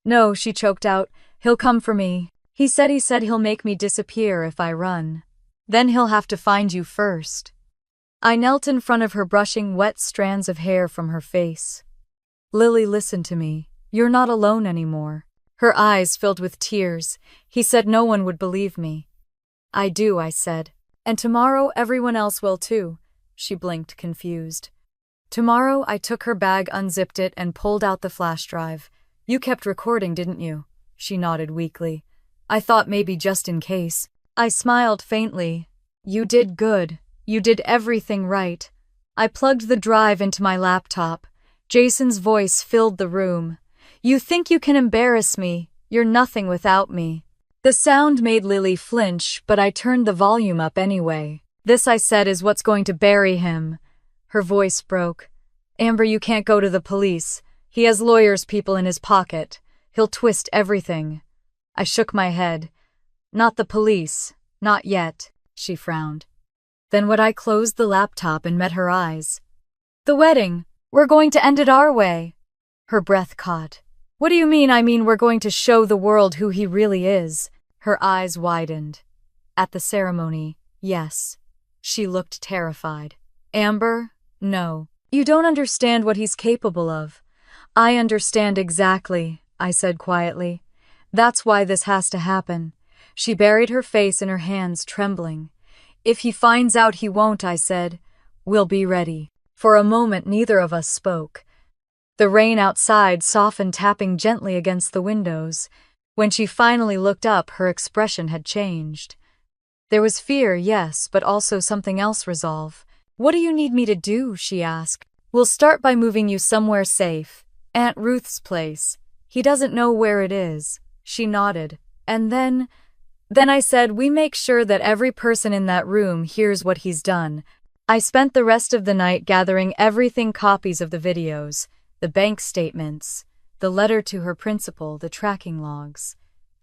Speaker 1: "No," she choked out. "He'll come for me. He said he'll make me disappear if I run. Then he'll have to find you first." I knelt in front of her, brushing wet strands of hair from her face. "Lily, listen to me. You're not alone anymore." Her eyes filled with tears. "He said no one would believe me." "I do," I said. "And tomorrow everyone else will too." She blinked, confused. "Tomorrow?" I took her bag, unzipped it, and pulled out the flash drive. "You kept recording, didn't you?" She nodded weakly. "I thought maybe just in case." I smiled faintly. "You did good. You did everything right." I plugged the drive into my laptop. Jason's voice filled the room. "You think you can embarrass me? You're nothing without me." The sound made Lily flinch, but I turned the volume up anyway. "This," I said, "is what's going to bury him." Her voice broke. "Amber, you can't go to the police. He has lawyers' people in his pocket. He'll twist everything." I shook my head. "Not the police. Not yet." She frowned. Then would I closed the laptop and met her eyes. "The wedding. We're going to end it our way." Her breath caught. "What do you mean?" "I mean we're going to show the world who he really is." Her eyes widened. "At the ceremony, yes." She looked terrified. "Amber, no. You don't understand what he's capable of." "I understand exactly," I said quietly. "That's why this has to happen." She buried her face in her hands, trembling. "If he finds out, he won't," I said. "We'll be ready." For a moment, neither of us spoke. The rain outside softened, tapping gently against the windows. When she finally looked up, her expression had changed. There was fear, yes, but also something else, resolve. "What do you need me to do?" she asked. "We'll start by moving you somewhere safe. Aunt Ruth's place. He doesn't know where it is." She nodded. "And then I said we make sure that every person in that room hears what he's done." I spent the rest of the night gathering everything, copies of the videos, the bank statements, the letter to her principal, the tracking logs.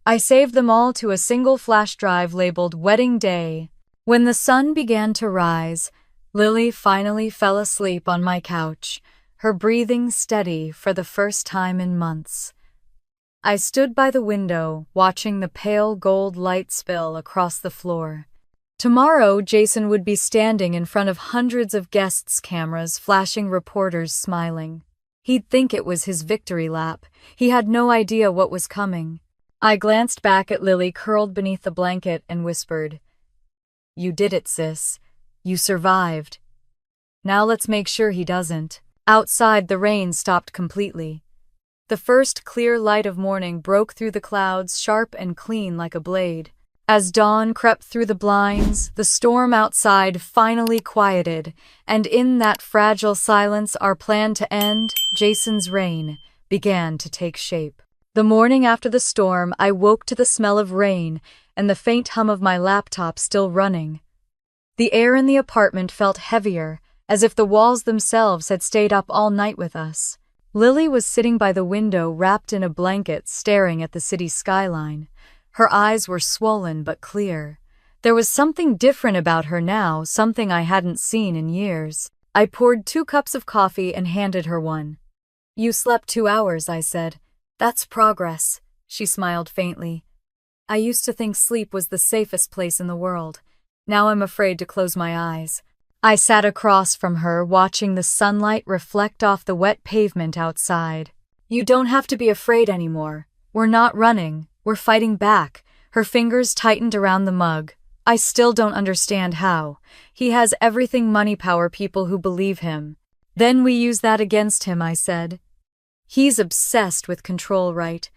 Speaker 1: I saved them all to a single flash drive labeled Wedding Day. When the sun began to rise, Lily finally fell asleep on my couch, her breathing steady for the first time in months. I stood by the window, watching the pale gold light spill across the floor. Tomorrow, Jason would be standing in front of hundreds of guests, cameras flashing, reporters smiling. He'd think it was his victory lap. He had no idea what was coming. I glanced back at Lily curled beneath the blanket and whispered, "You did it, sis. You survived. Now let's make sure he doesn't." Outside, the rain stopped completely. The first clear light of morning broke through the clouds, sharp and clean like a blade. As dawn crept through the blinds, the storm outside finally quieted, and in that fragile silence our plan to end Jason's reign began to take shape. The morning after the storm, I woke to the smell of rain and the faint hum of my laptop still running. The air in the apartment felt heavier, as if the walls themselves had stayed up all night with us. Lily was sitting by the window wrapped in a blanket staring at the city skyline. Her eyes were swollen but clear. There was something different about her now, something I hadn't seen in years. I poured 2 cups of coffee and handed her one. "You slept 2 hours," I said. "That's progress," she smiled faintly. "I used to think sleep was the safest place in the world. Now I'm afraid to close my eyes." I sat across from her, watching the sunlight reflect off the wet pavement outside. "You don't have to be afraid anymore. We're not running, we're fighting back." Her fingers tightened around the mug. "I still don't understand how. He has everything money power people who believe him. Then we use that against him," I said. "He's obsessed with control, right?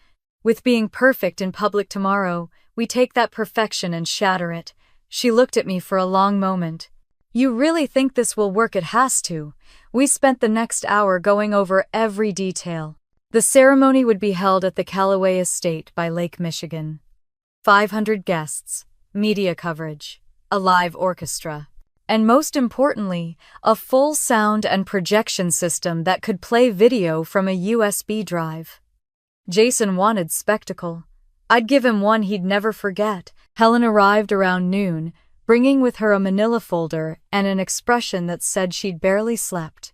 Speaker 1: With being perfect in public tomorrow, we take that perfection and shatter it." She looked at me for a long moment. "You really think this will work?" "It has to." We spent the next hour going over every detail. The ceremony would be held at the Callaway Estate by Lake Michigan. 500 guests, media coverage, a live orchestra, and most importantly, a full sound and projection system that could play video from a USB drive. Jason wanted spectacle. I'd give him one he'd never forget. Helen arrived around noon, bringing with her a manila folder and an expression that said she'd barely slept.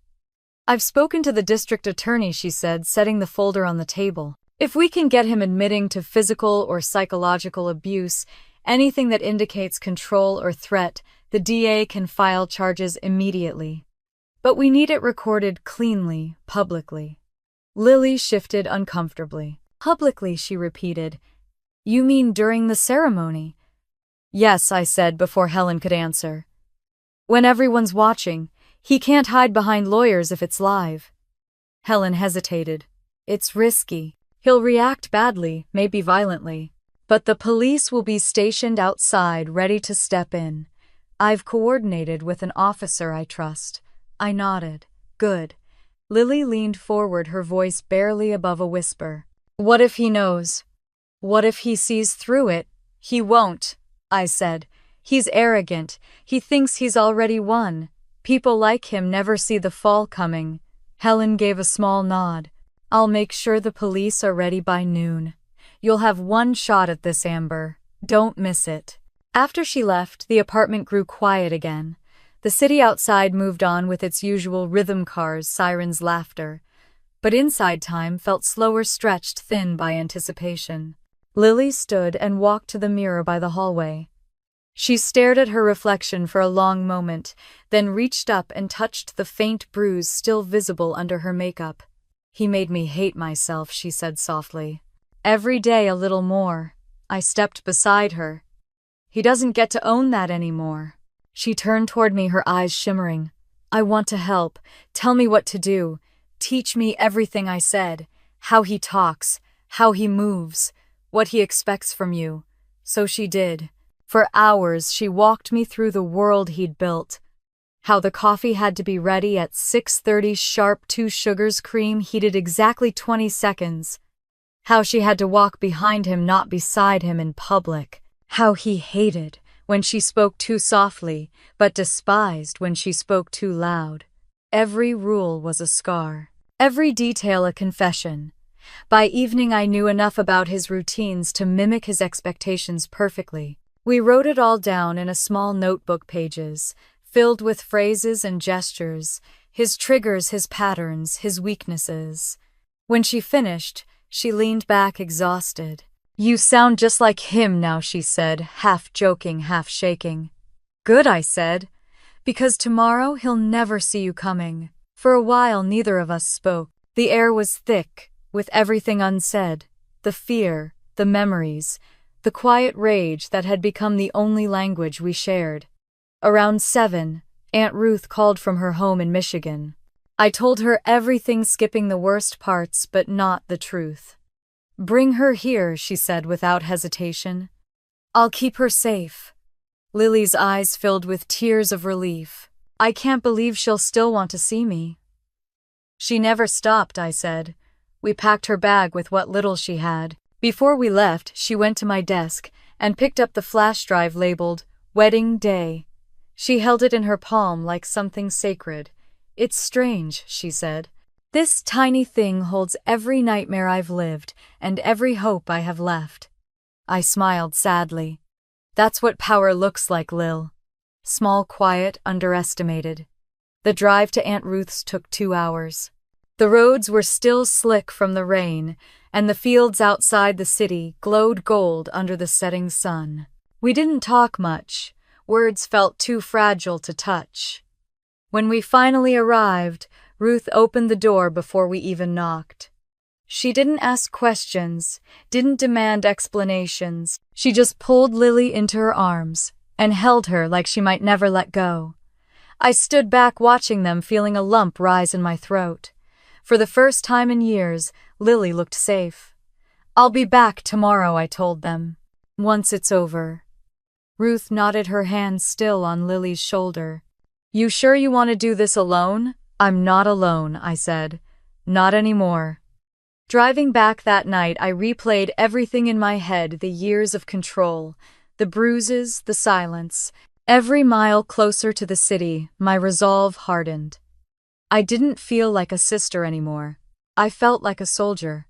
Speaker 1: "I've spoken to the district attorney," she said, setting the folder on the table. "If we can get him admitting to physical or psychological abuse, anything that indicates control or threat, the DA can file charges immediately. But we need it recorded cleanly, publicly." Lily shifted uncomfortably. "Publicly," she repeated. "You mean during the ceremony?" "Yes," I said before Helen could answer. "When everyone's watching, he can't hide behind lawyers if it's live." Helen hesitated. "It's risky. He'll react badly, maybe violently. But the police will be stationed outside, ready to step in. I've coordinated with an officer I trust." I nodded. "Good." Lily leaned forward, her voice barely above a whisper. "What if he knows? What if he sees through it?" "He won't," I said. "He's arrogant. He thinks he's already won. People like him never see the fall coming." Helen gave a small nod. "I'll make sure the police are ready by noon. You'll have one shot at this, Amber. Don't miss it." After she left, the apartment grew quiet again. The city outside moved on with its usual rhythm cars, sirens, laughter. But inside time felt slower, stretched thin by anticipation. Lily stood and walked to the mirror by the hallway. She stared at her reflection for a long moment, then reached up and touched the faint bruise still visible under her makeup. "He made me hate myself," she said softly. "Every day a little more." I stepped beside her. "He doesn't get to own that anymore." She turned toward me, her eyes shimmering. "I want to help. Tell me what to do. Teach me everything," I said. "How he talks, how he moves, what he expects from you." So she did. For hours, she walked me through the world he'd built. How the coffee had to be ready at 6:30 sharp, 2 sugars, cream heated exactly 20 seconds. How she had to walk behind him, not beside him in public. How he hated when she spoke too softly, but despised when she spoke too loud. Every rule was a scar. Every detail a confession. By evening I knew enough about his routines to mimic his expectations perfectly. We wrote it all down in a small notebook, pages filled with phrases and gestures, his triggers, his patterns, his weaknesses. When she finished, she leaned back exhausted. "You sound just like him now," she said, half joking, half shaking. "Good," I said, "because tomorrow he'll never see you coming." For a while neither of us spoke. The air was thick, with everything unsaid, the fear, the memories, the quiet rage that had become the only language we shared. Around 7, Aunt Ruth called from her home in Michigan. I told her everything, skipping the worst parts but not the truth. "Bring her here," she said without hesitation. "I'll keep her safe." Lily's eyes filled with tears of relief. "I can't believe she'll still want to see me." "She never stopped," I said. We packed her bag with what little she had. Before we left, she went to my desk and picked up the flash drive labeled Wedding Day. She held it in her palm like something sacred. "It's strange," she said. "This tiny thing holds every nightmare I've lived and every hope I have left." I smiled sadly. "That's what power looks like, Lil. Small, quiet, underestimated." The drive to Aunt Ruth's took 2 hours. The roads were still slick from the rain, and the fields outside the city glowed gold under the setting sun. We didn't talk much. Words felt too fragile to touch. When we finally arrived, Ruth opened the door before we even knocked. She didn't ask questions, didn't demand explanations. She just pulled Lily into her arms and held her like she might never let go. I stood back watching them, feeling a lump rise in my throat. For the first time in years, Lily looked safe. "I'll be back tomorrow," I told them. "Once it's over." Ruth nodded, her hand still on Lily's shoulder. "You sure you want to do this alone?" "I'm not alone," I said. "Not anymore." Driving back that night, I replayed everything in my head, the years of control, the bruises, the silence. Every mile closer to the city, my resolve hardened. I didn't feel like a sister anymore. I felt like a soldier.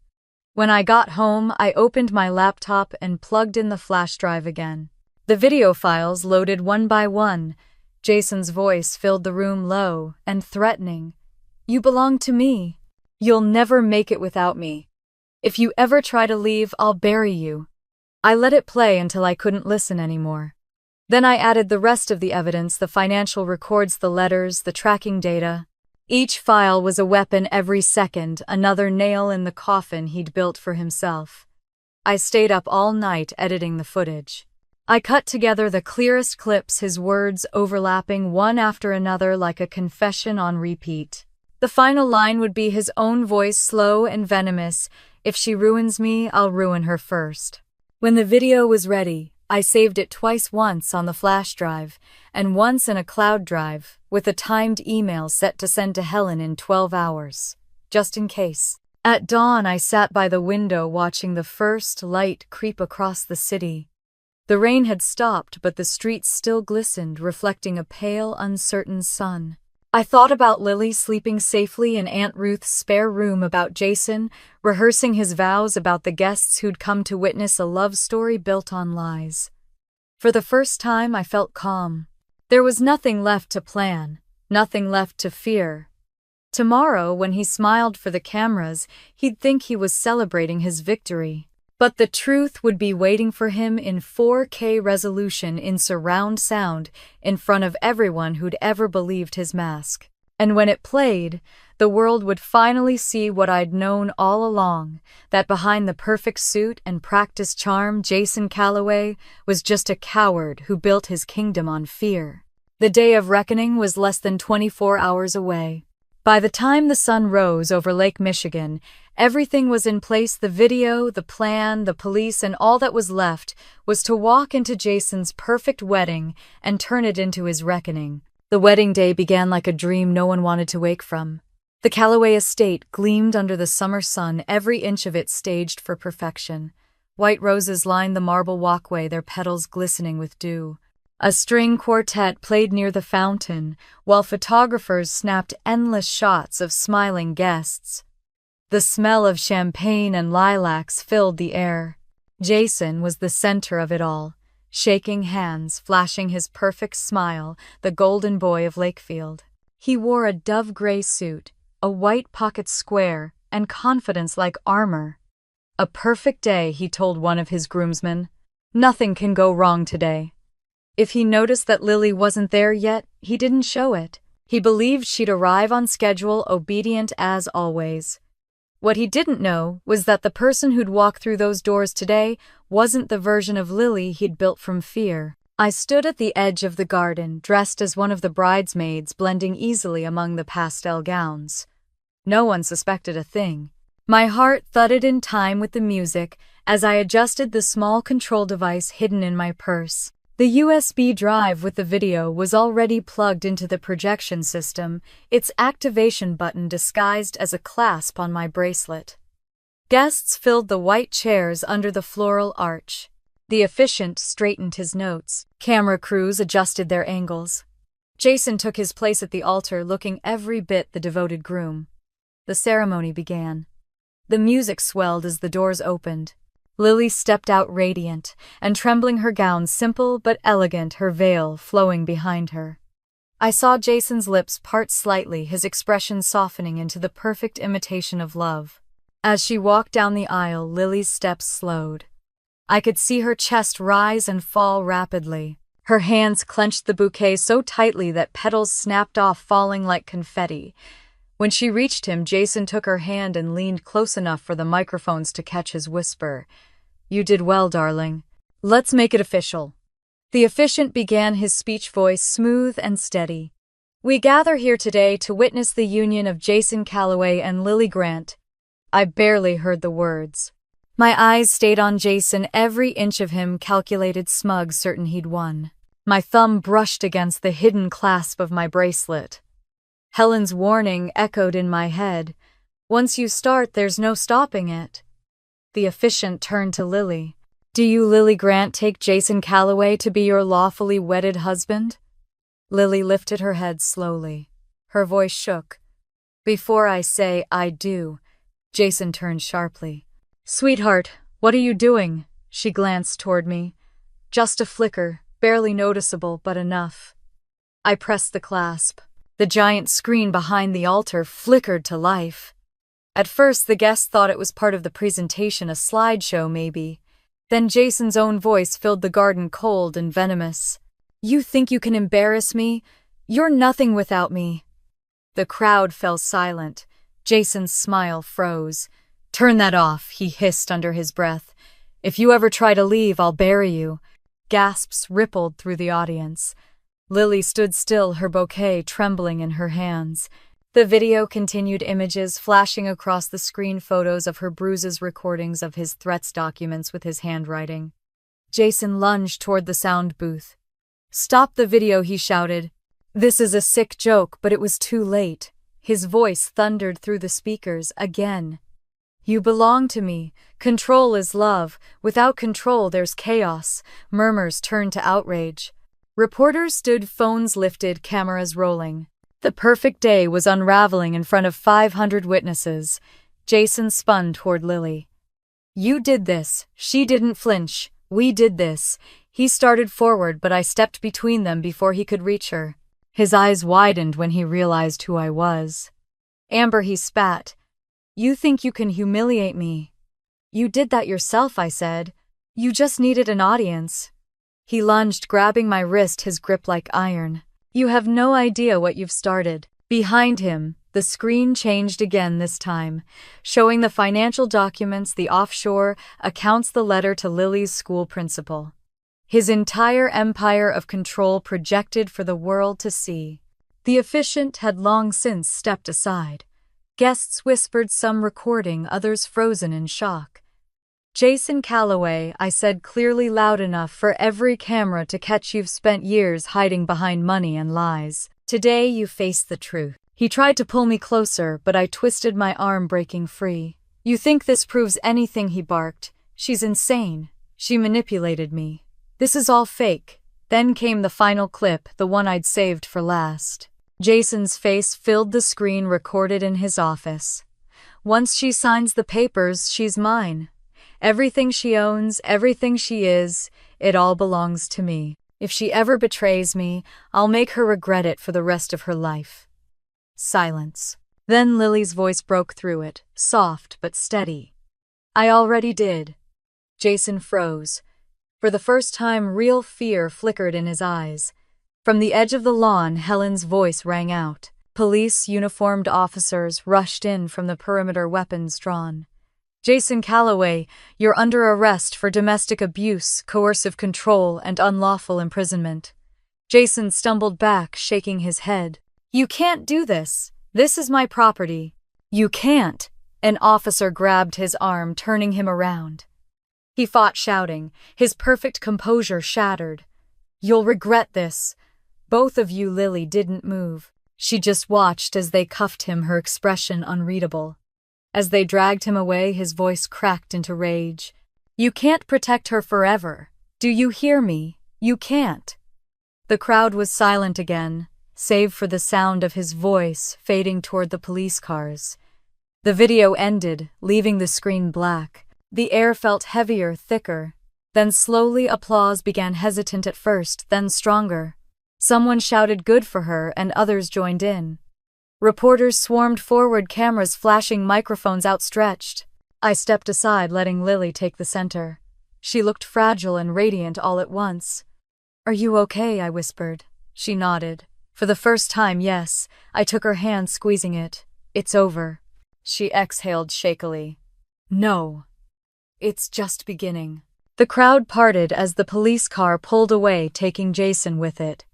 Speaker 1: When I got home, I opened my laptop and plugged in the flash drive again. The video files loaded one by one. Jason's voice filled the room, low and threatening. "You belong to me. You'll never make it without me. If you ever try to leave, I'll bury you." I let it play until I couldn't listen anymore. Then I added the rest of the evidence, the financial records, the letters, the tracking data. Each file was a weapon every second, another nail in the coffin he'd built for himself. I stayed up all night editing the footage. I cut together the clearest clips, his words overlapping one after another like a confession on repeat. The final line would be his own voice, slow and venomous. "If she ruins me, I'll ruin her first." When the video was ready, I saved it twice, once on the flash drive and once in a cloud drive, with a timed email set to send to Helen in 12 hours, just in case. At dawn, I sat by the window watching the first light creep across the city. The rain had stopped, but the streets still glistened, reflecting a pale, uncertain sun. I thought about Lily sleeping safely in Aunt Ruth's spare room, about Jason rehearsing his vows, about the guests who'd come to witness a love story built on lies. For the first time, I felt calm. There was nothing left to plan, nothing left to fear. Tomorrow, when he smiled for the cameras, he'd think he was celebrating his victory. But the truth would be waiting for him in 4K resolution, in surround sound, in front of everyone who'd ever believed his mask. And when it played, the world would finally see what I'd known all along, that behind the perfect suit and practiced charm, Jason Calloway was just a coward who built his kingdom on fear. The day of reckoning was less than 24 hours away. By the time the sun rose over Lake Michigan, everything was in place: the video, the plan, the police, and all that was left was to walk into Jason's perfect wedding and turn it into his reckoning. The wedding day began like a dream no one wanted to wake from. The Calloway estate gleamed under the summer sun, every inch of it staged for perfection. White roses lined the marble walkway, their petals glistening with dew. A string quartet played near the fountain, while photographers snapped endless shots of smiling guests. The smell of champagne and lilacs filled the air. Jason was the center of it all, shaking hands, flashing his perfect smile, the golden boy of Lakefield. He wore a dove-gray suit, a white pocket square, and confidence like armor. "A perfect day," he told one of his groomsmen. "Nothing can go wrong today." If he noticed that Lily wasn't there yet, he didn't show it. He believed she'd arrive on schedule, obedient as always. What he didn't know was that the person who'd walk through those doors today wasn't the version of Lily he'd built from fear. I stood at the edge of the garden, dressed as one of the bridesmaids, blending easily among the pastel gowns. No one suspected a thing. My heart thudded in time with the music as I adjusted the small control device hidden in my purse. The USB drive with the video was already plugged into the projection system, its activation button disguised as a clasp on my bracelet. Guests filled the white chairs under the floral arch. The officiant straightened his notes. Camera crews adjusted their angles. Jason took his place at the altar, looking every bit the devoted groom. The ceremony began. The music swelled as the doors opened. Lily stepped out radiant and trembling, her gown simple but elegant, her veil flowing behind her. I saw Jason's lips part slightly, his expression softening into the perfect imitation of love. As she walked down the aisle, Lily's steps slowed. I could see her chest rise and fall rapidly. Her hands clenched the bouquet so tightly that petals snapped off, falling like confetti. When she reached him, Jason took her hand and leaned close enough for the microphones to catch his whisper. "You did well, darling. Let's make it official." The officiant began his speech, voice smooth and steady. "We gather here today to witness the union of Jason Calloway and Lily Grant." I barely heard the words. My eyes stayed on Jason, every inch of him calculated, smug, certain he'd won. My thumb brushed against the hidden clasp of my bracelet. Helen's warning echoed in my head. "Once you start, there's no stopping it." The officiant turned to Lily. "Do you, Lily Grant, take Jason Calloway to be your lawfully wedded husband?" Lily lifted her head slowly. Her voice shook. "Before I say I do," Jason turned sharply. "Sweetheart, what are you doing?" She glanced toward me. Just a flicker, barely noticeable, but enough. I pressed the clasp. The giant screen behind the altar flickered to life. At first, the guests thought it was part of the presentation, a slideshow maybe. Then Jason's own voice filled the garden, cold and venomous. "You think you can embarrass me? You're nothing without me." The crowd fell silent. Jason's smile froze. "Turn that off," he hissed under his breath. "If you ever try to leave, I'll bury you." Gasps rippled through the audience. Lily stood still, her bouquet trembling in her hands. The video continued, images flashing across the screen, photos of her bruises, recordings of his threats, documents with his handwriting. Jason lunged toward the sound booth. "Stop the video," he shouted. "This is a sick joke," but it was too late. His voice thundered through the speakers again. "You belong to me. Control is love. Without control, there's chaos." Murmurs turned to outrage. Reporters stood, phones lifted, cameras rolling. The perfect day was unraveling in front of 500 witnesses. Jason spun toward Lily. "You did this." She didn't flinch. "We did this." He started forward, but I stepped between them before he could reach her. His eyes widened when he realized who I was. "Amber," he spat. "You think you can humiliate me?" "You did that yourself," I said. "You just needed an audience." He lunged, grabbing my wrist, his grip like iron. "You have no idea what you've started." Behind him, the screen changed again, this time, showing the financial documents, the offshore accounts, the letter to Lily's school principal. His entire empire of control projected for the world to see. The officiant had long since stepped aside. Guests whispered, some recording, others frozen in shock. "Jason Calloway," I said clearly, loud enough for every camera to catch, "you've spent years hiding behind money and lies. Today you face the truth." He tried to pull me closer, but I twisted my arm, breaking free. "You think this proves anything?" he barked. "She's insane. She manipulated me. This is all fake." Then came the final clip, the one I'd saved for last. Jason's face filled the screen, recorded in his office. "Once she signs the papers, she's mine. Everything she owns, everything she is, it all belongs to me. If she ever betrays me, I'll make her regret it for the rest of her life." Silence. Then Lily's voice broke through it, soft but steady. "I already did." Jason froze. For the first time, real fear flickered in his eyes. From the edge of the lawn, Helen's voice rang out. Police uniformed officers rushed in from the perimeter, weapons drawn. Jason Calloway, you're under arrest for domestic abuse, coercive control, and unlawful imprisonment. Jason stumbled back, shaking his head. You can't do this. This is my property. You can't. An officer grabbed his arm, turning him around. He fought, shouting, his perfect composure shattered. You'll regret this. Both of you. Lily didn't move. She just watched as they cuffed him, her expression unreadable. As they dragged him away, his voice cracked into rage. You can't protect her forever. Do you hear me? You can't. The crowd was silent again, save for the sound of his voice fading toward the police cars. The video ended, leaving the screen black. The air felt heavier, thicker. Then slowly applause began, hesitant at first, then stronger. Someone shouted good for her, and others joined in. Reporters swarmed forward, cameras flashing, microphones outstretched. I stepped aside, letting Lily take the center. She looked fragile and radiant all at once. Are you okay? I whispered. She nodded. For the first time, yes. I took her hand, squeezing it. It's over. She exhaled shakily. No. It's just beginning. The crowd parted as the police car pulled away, taking Jason with it.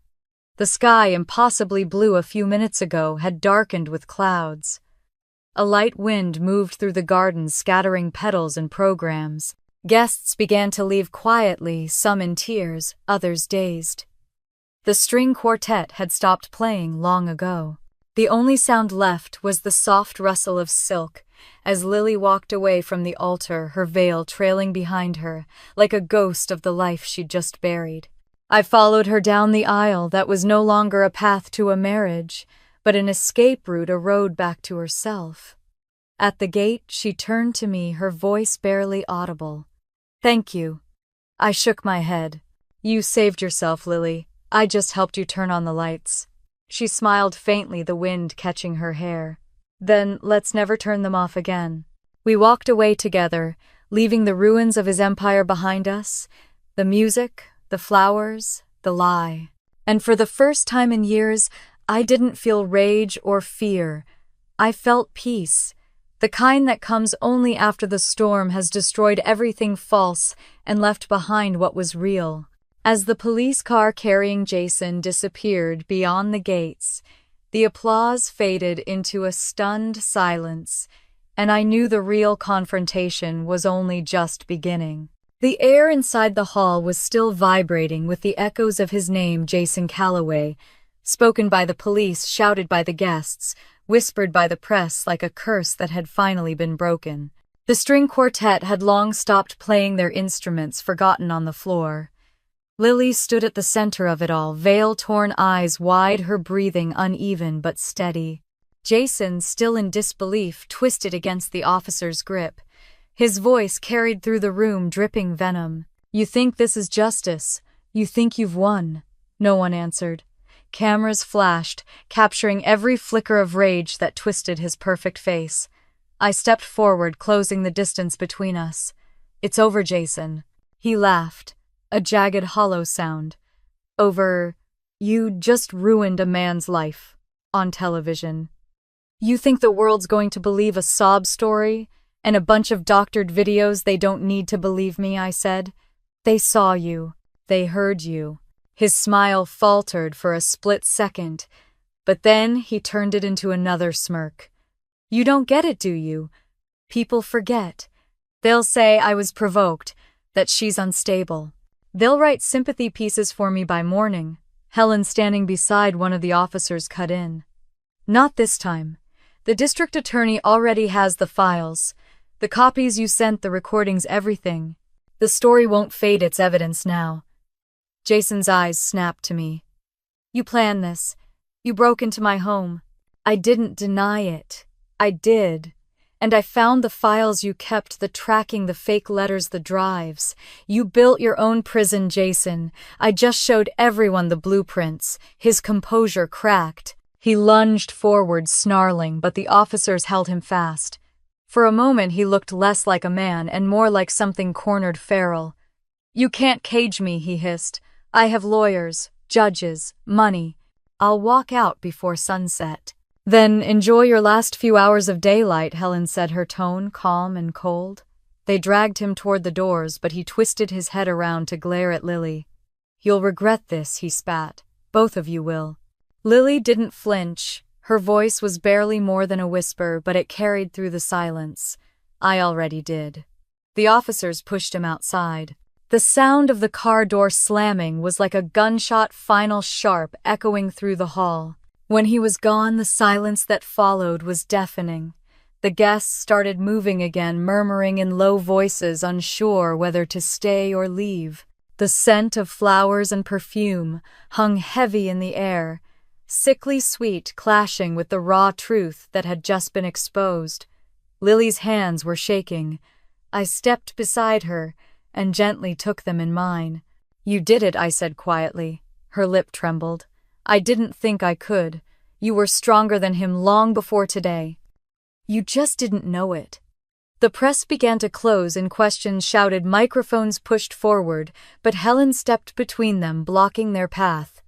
Speaker 1: The sky, impossibly blue a few minutes ago, had darkened with clouds. A light wind moved through the garden, scattering petals and programs. Guests began to leave quietly, some in tears, others dazed. The string quartet had stopped playing long ago. The only sound left was the soft rustle of silk as Lily walked away from the altar, her veil trailing behind her, like a ghost of the life she'd just buried. I followed her down the aisle that was no longer a path to a marriage, but an escape route, a road back to herself. At the gate, she turned to me, her voice barely audible. Thank you. I shook my head. You saved yourself, Lily. I just helped you turn on the lights. She smiled faintly, the wind catching her hair. Then let's never turn them off again. We walked away together, leaving the ruins of his empire behind us, the music, the flowers, the lie. And for the first time in years, I didn't feel rage or fear. I felt peace, the kind that comes only after the storm has destroyed everything false and left behind what was real. As the police car carrying Jason disappeared beyond the gates, the applause faded into a stunned silence, and I knew the real confrontation was only just beginning. The air inside the hall was still vibrating with the echoes of his name, Jason Calloway, spoken by the police, shouted by the guests, whispered by the press like a curse that had finally been broken. The string quartet had long stopped playing their instruments, forgotten on the floor. Lily stood at the center of it all, veil-torn eyes wide, her breathing uneven but steady. Jason, still in disbelief, twisted against the officer's grip. His voice carried through the room, dripping venom. You think this is justice? You think you've won? No one answered. Cameras flashed, capturing every flicker of rage that twisted his perfect face. I stepped forward, closing the distance between us. It's over, Jason. He laughed, a jagged, hollow sound. Over. You just ruined a man's life. On television. You think the world's going to believe a sob story? And a bunch of doctored videos? They don't need to believe me, I said. They saw you. They heard you. His smile faltered for a split second, but then he turned it into another smirk. You don't get it, do you? People forget. They'll say I was provoked, that she's unstable. They'll write sympathy pieces for me by morning. Helen, standing beside one of the officers, cut in. Not this time. The district attorney already has the files. The copies you sent, the recordings, everything. The story won't fade, it's evidence now. Jason's eyes snapped to me. You planned this. You broke into my home. I didn't deny it. I did. And I found the files you kept, the tracking, the fake letters, the drives. You built your own prison, Jason. I just showed everyone the blueprints. His composure cracked. He lunged forward, snarling, but the officers held him fast. For a moment he looked less like a man and more like something cornered feral. You can't cage me, he hissed. I have lawyers, judges, money. I'll walk out before sunset. Then enjoy your last few hours of daylight, Helen said, her tone calm and cold. They dragged him toward the doors, but he twisted his head around to glare at Lily. You'll regret this, he spat. Both of you will. Lily didn't flinch. Her voice was barely more than a whisper, but it carried through the silence. I already did. The officers pushed him outside. The sound of the car door slamming was like a gunshot final sharp echoing through the hall. When he was gone, the silence that followed was deafening. The guests started moving again, murmuring in low voices, unsure whether to stay or leave. The scent of flowers and perfume hung heavy in the air, sickly sweet, clashing with the raw truth that had just been exposed. Lily's hands were shaking. I stepped beside her and gently took them in mine. You did it, I said quietly. Her lip trembled. I didn't think I could. You were stronger than him long before today. You just didn't know it. The press began to close and questions shouted, microphones pushed forward, but Helen stepped between them, blocking their path.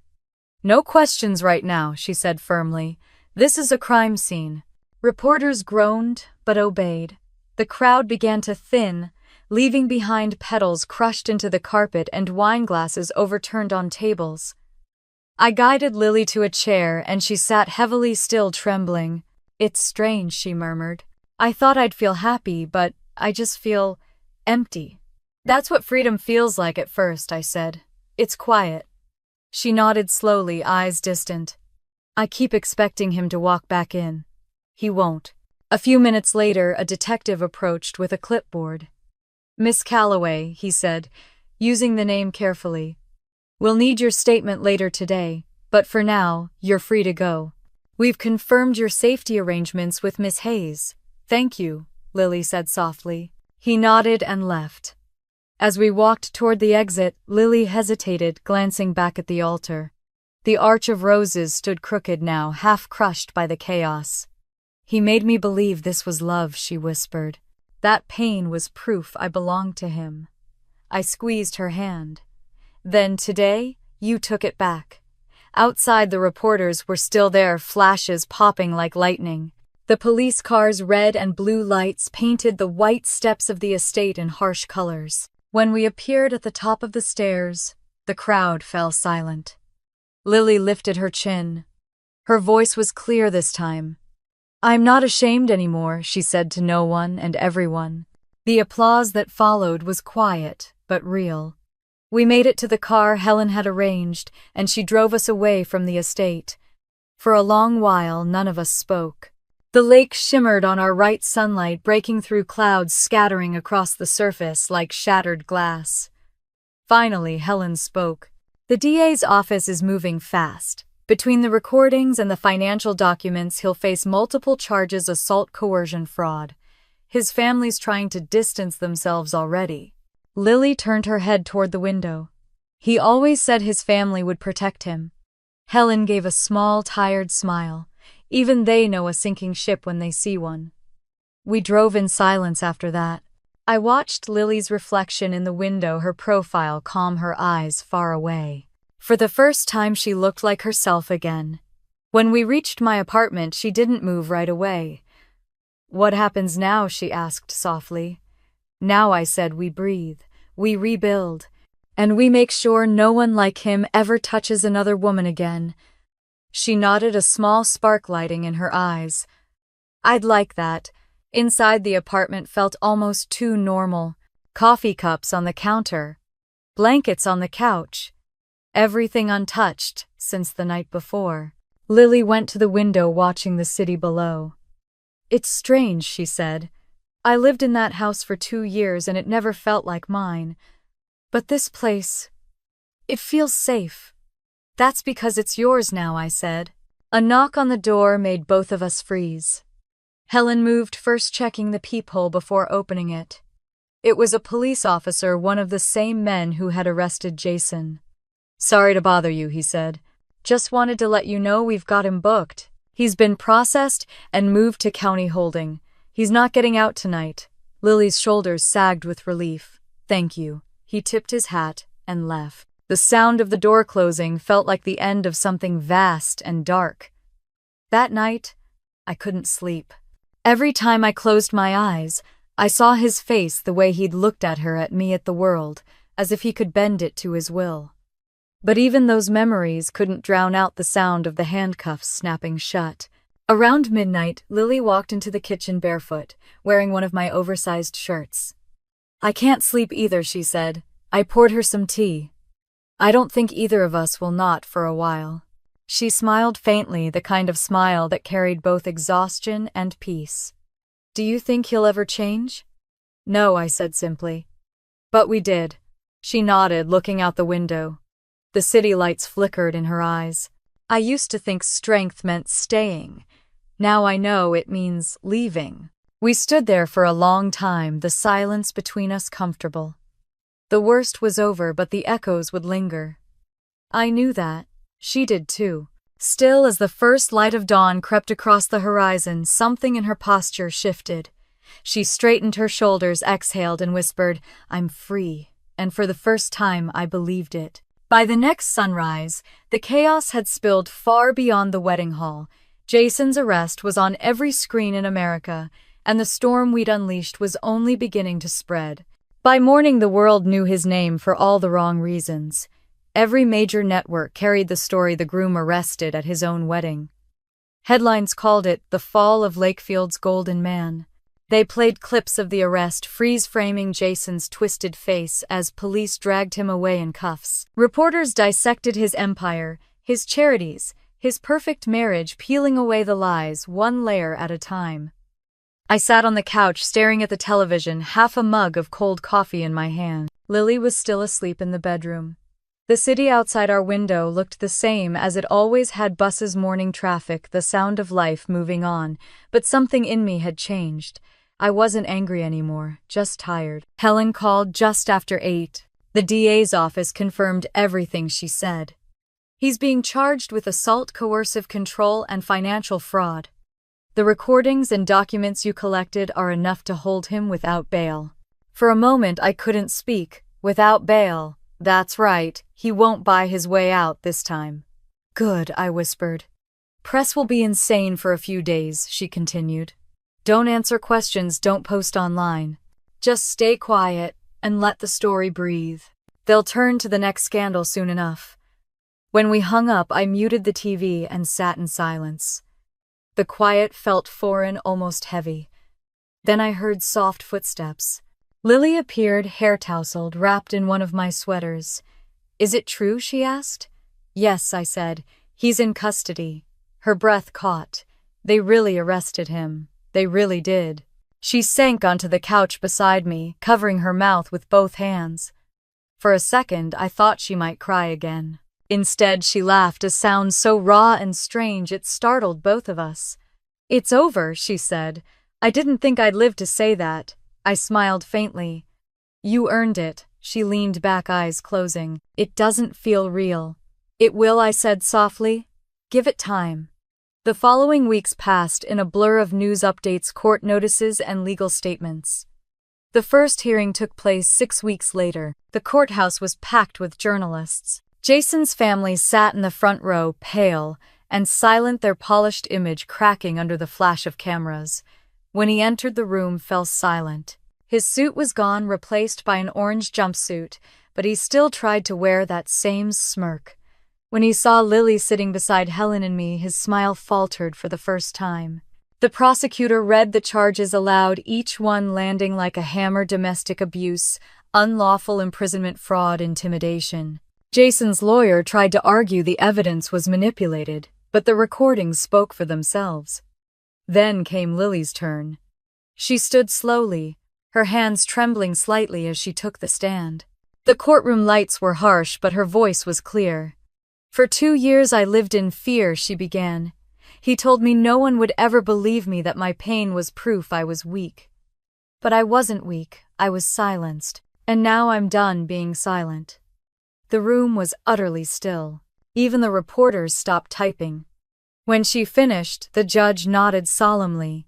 Speaker 1: No questions right now, she said firmly. This is a crime scene. Reporters groaned, but obeyed. The crowd began to thin, leaving behind petals crushed into the carpet and wine glasses overturned on tables. I guided Lily to a chair, and she sat heavily, still trembling. It's strange, she murmured. I thought I'd feel happy, but I just feel empty. That's what freedom feels like at first, I said. It's quiet. She nodded slowly, eyes distant. I keep expecting him to walk back in. He won't. A few minutes later, a detective approached with a clipboard. Miss Calloway, he said, using the name carefully. We'll need your statement later today, but for now, you're free to go. We've confirmed your safety arrangements with Miss Hayes. Thank you, Lily said softly. He nodded and left. As we walked toward the exit, Lily hesitated, glancing back at the altar. The arch of roses stood crooked now, half crushed by the chaos. He made me believe this was love, she whispered. That pain was proof I belonged to him. I squeezed her hand. Then today, you took it back. Outside, the reporters were still there, flashes popping like lightning. The police cars' red and blue lights painted the white steps of the estate in harsh colors. When we appeared at the top of the stairs, the crowd fell silent. Lily lifted her chin. Her voice was clear this time. I'm not ashamed anymore, she said to no one and everyone. The applause that followed was quiet, but real. We made it to the car Helen had arranged, and she drove us away from the estate. For a long while, none of us spoke. The lake shimmered on our right, sunlight breaking through clouds scattering across the surface like shattered glass. Finally, Helen spoke. The DA's office is moving fast. Between the recordings and the financial documents, he'll face multiple charges: assault, coercion, fraud. His family's trying to distance themselves already. Lily turned her head toward the window. He always said his family would protect him. Helen gave a small, tired smile. Even they know a sinking ship when they see one. We drove in silence after that. I watched Lily's reflection in the window, her profile calm, her eyes far away. For the first time, she looked like herself again. When we reached my apartment, she didn't move right away. What happens now? She asked softly. Now, I said, we breathe, we rebuild, and we make sure no one like him ever touches another woman again. She nodded, a small spark lighting in her eyes. I'd like that. Inside, the apartment felt almost too normal. Coffee cups on the counter, blankets on the couch, everything untouched since the night before. Lily went to the window, watching the city below. It's strange, she said. I lived in that house for 2 years and it never felt like mine. But this place, it feels safe. That's because it's yours now, I said. A knock on the door made both of us freeze. Helen moved, first checking the peephole before opening it. It was a police officer, one of the same men who had arrested Jason. Sorry to bother you, he said. Just wanted to let you know we've got him booked. He's been processed and moved to county holding. He's not getting out tonight. Lily's shoulders sagged with relief. Thank you. He tipped his hat and left. The sound of the door closing felt like the end of something vast and dark. That night, I couldn't sleep. Every time I closed my eyes, I saw his face the way he'd looked at her, at me, at the world, as if he could bend it to his will. But even those memories couldn't drown out the sound of the handcuffs snapping shut. Around midnight, Lily walked into the kitchen barefoot, wearing one of my oversized shirts. "I can't sleep either," she said. I poured her some tea. "I don't think either of us will, not for a while." She smiled faintly, the kind of smile that carried both exhaustion and peace. "Do you think he'll ever change?" "No," I said simply. "But we did." She nodded, looking out the window. The city lights flickered in her eyes. "I used to think strength meant staying. Now I know it means leaving." We stood there for a long time, the silence between us comfortable. The worst was over, but the echoes would linger. I knew that. She did too. Still, as the first light of dawn crept across the horizon, something in her posture shifted. She straightened her shoulders, exhaled, and whispered, "I'm free." And for the first time, I believed it. By the next sunrise, the chaos had spilled far beyond the wedding hall. Jason's arrest was on every screen in America, and the storm we'd unleashed was only beginning to spread. By morning, the world knew his name for all the wrong reasons. Every major network carried the story: the groom arrested at his own wedding. Headlines called it "The Fall of Lakefield's Golden Man." They played clips of the arrest, freeze-framing Jason's twisted face as police dragged him away in cuffs. Reporters dissected his empire, his charities, his perfect marriage, peeling away the lies, one layer at a time. I sat on the couch, staring at the television, half a mug of cold coffee in my hand. Lily was still asleep in the bedroom. The city outside our window looked the same as it always had: buses, morning traffic, the sound of life moving on. But something in me had changed. I wasn't angry anymore, just tired. Helen called just after 8. The DA's office confirmed everything she said. "He's being charged with assault, coercive control, and financial fraud. The recordings and documents you collected are enough to hold him without bail." For a moment, I couldn't speak. Without bail. That's right, he won't buy his way out this time. "Good," I whispered. "Press will be insane for a few days," she continued. "Don't answer questions, don't post online. Just stay quiet and let the story breathe. They'll turn to the next scandal soon enough." When we hung up, I muted the TV and sat in silence. The quiet felt foreign, almost heavy. Then I heard soft footsteps. Lily appeared, hair tousled, wrapped in one of my sweaters. "Is it true?" she asked. "Yes," I said. "He's in custody." Her breath caught. "They really arrested him. They really did." She sank onto the couch beside me, covering her mouth with both hands. For a second, I thought she might cry again. Instead, she laughed, a sound so raw and strange it startled both of us. "It's over," she said. "I didn't think I'd live to say that." I smiled faintly. "You earned it." She leaned back, eyes closing. "It doesn't feel real." "It will," I said softly. "Give it time." The following weeks passed in a blur of news updates, court notices, and legal statements. The first hearing took place 6 weeks later. The courthouse was packed with journalists. Jason's family sat in the front row, pale and silent, their polished image cracking under the flash of cameras. When he entered, the room fell silent. His suit was gone, replaced by an orange jumpsuit, but he still tried to wear that same smirk. When he saw Lily sitting beside Helen and me, his smile faltered for the first time. The prosecutor read the charges aloud, each one landing like a hammer: domestic abuse, unlawful imprisonment, fraud, intimidation. Jason's lawyer tried to argue the evidence was manipulated, but the recordings spoke for themselves. Then came Lily's turn. She stood slowly, her hands trembling slightly as she took the stand. The courtroom lights were harsh, but her voice was clear. "For 2 years I lived in fear," she began. "He told me no one would ever believe me, that my pain was proof I was weak. But I wasn't weak, I was silenced. And now I'm done being silent." The room was utterly still. Even the reporters stopped typing. When she finished, the judge nodded solemnly.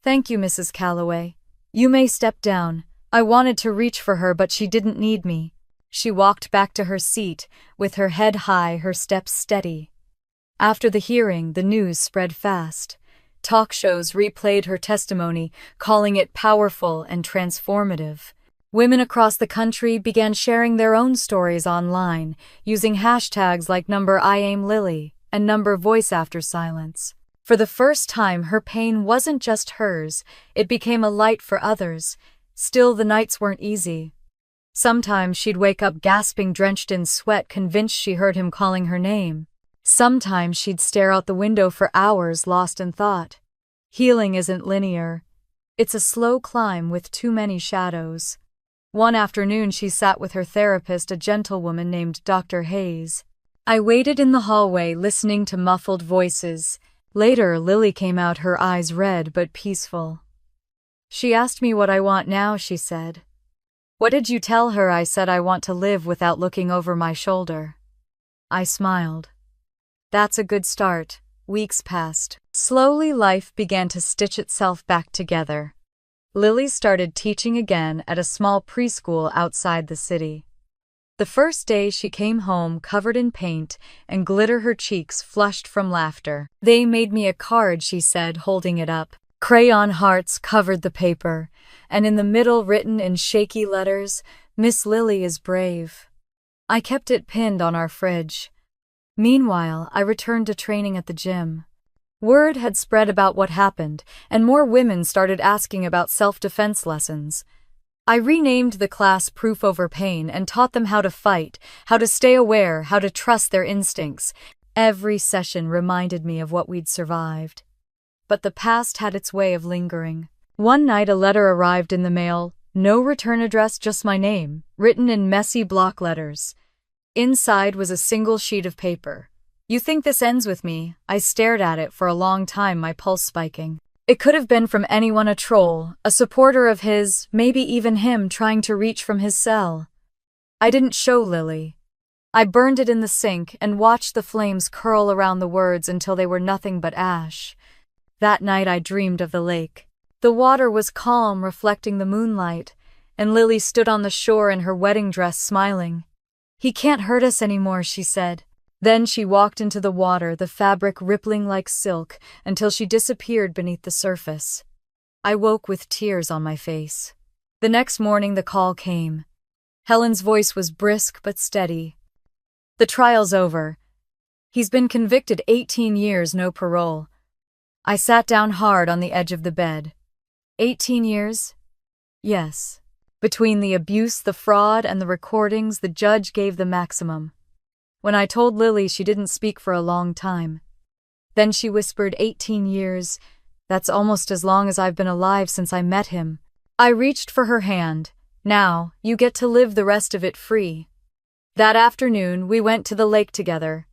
Speaker 1: "Thank you, Mrs. Calloway. You may step down. I wanted to reach for her, but she didn't need me." She walked back to her seat, with her head high, her steps steady. After the hearing, the news spread fast. Talk shows replayed her testimony, calling it powerful and transformative. Women across the country began sharing their own stories online, using hashtags like #IamLily and #VoiceAfterSilence. For the first time, her pain wasn't just hers, it became a light for others. Still, the nights weren't easy. Sometimes she'd wake up gasping, drenched in sweat, convinced she heard him calling her name. Sometimes she'd stare out the window for hours, lost in thought. Healing isn't linear. It's a slow climb with too many shadows. One afternoon, she sat with her therapist, a gentlewoman named Dr. Hayes. I waited in the hallway, listening to muffled voices. Later, Lily came out, her eyes red but peaceful. She asked me what I want now, she said. What did you tell her? I said I want to live without looking over my shoulder. I smiled. That's a good start. Weeks passed. Slowly, life began to stitch itself back together. Lily started teaching again at a small preschool outside the city. The first day she came home covered in paint and glitter, her cheeks flushed from laughter. They made me a card, she said, holding it up. Crayon hearts covered the paper, and in the middle, written in shaky letters, "Miss Lily is brave." I kept it pinned on our fridge. Meanwhile, I returned to training at the gym. Word had spread about what happened, and more women started asking about self-defense lessons. I renamed the class Proof Over Pain and taught them how to fight, how to stay aware, how to trust their instincts. Every session reminded me of what we'd survived. But the past had its way of lingering. One night, a letter arrived in the mail, no return address, just my name, written in messy block letters. Inside was a single sheet of paper. "You think this ends with me?" I stared at it for a long time, my pulse spiking. It could have been from anyone, a troll, a supporter of his, maybe even him trying to reach from his cell. I didn't show Lily. I burned it in the sink and watched the flames curl around the words until they were nothing but ash. That night I dreamed of the lake. The water was calm, reflecting the moonlight, and Lily stood on the shore in her wedding dress, smiling. "He can't hurt us anymore," she said. Then she walked into the water, the fabric rippling like silk, until she disappeared beneath the surface. I woke with tears on my face. The next morning the call came. Helen's voice was brisk but steady. "The trial's over. He's been convicted, 18 years, no parole." I sat down hard on the edge of the bed. 18 years? Yes. Between the abuse, the fraud, and the recordings, the judge gave the maximum. When I told Lily, she didn't speak for a long time. Then she whispered, 18 years, that's almost as long as I've been alive since I met him. I reached for her hand. Now, you get to live the rest of it free. That afternoon, we went to the lake together.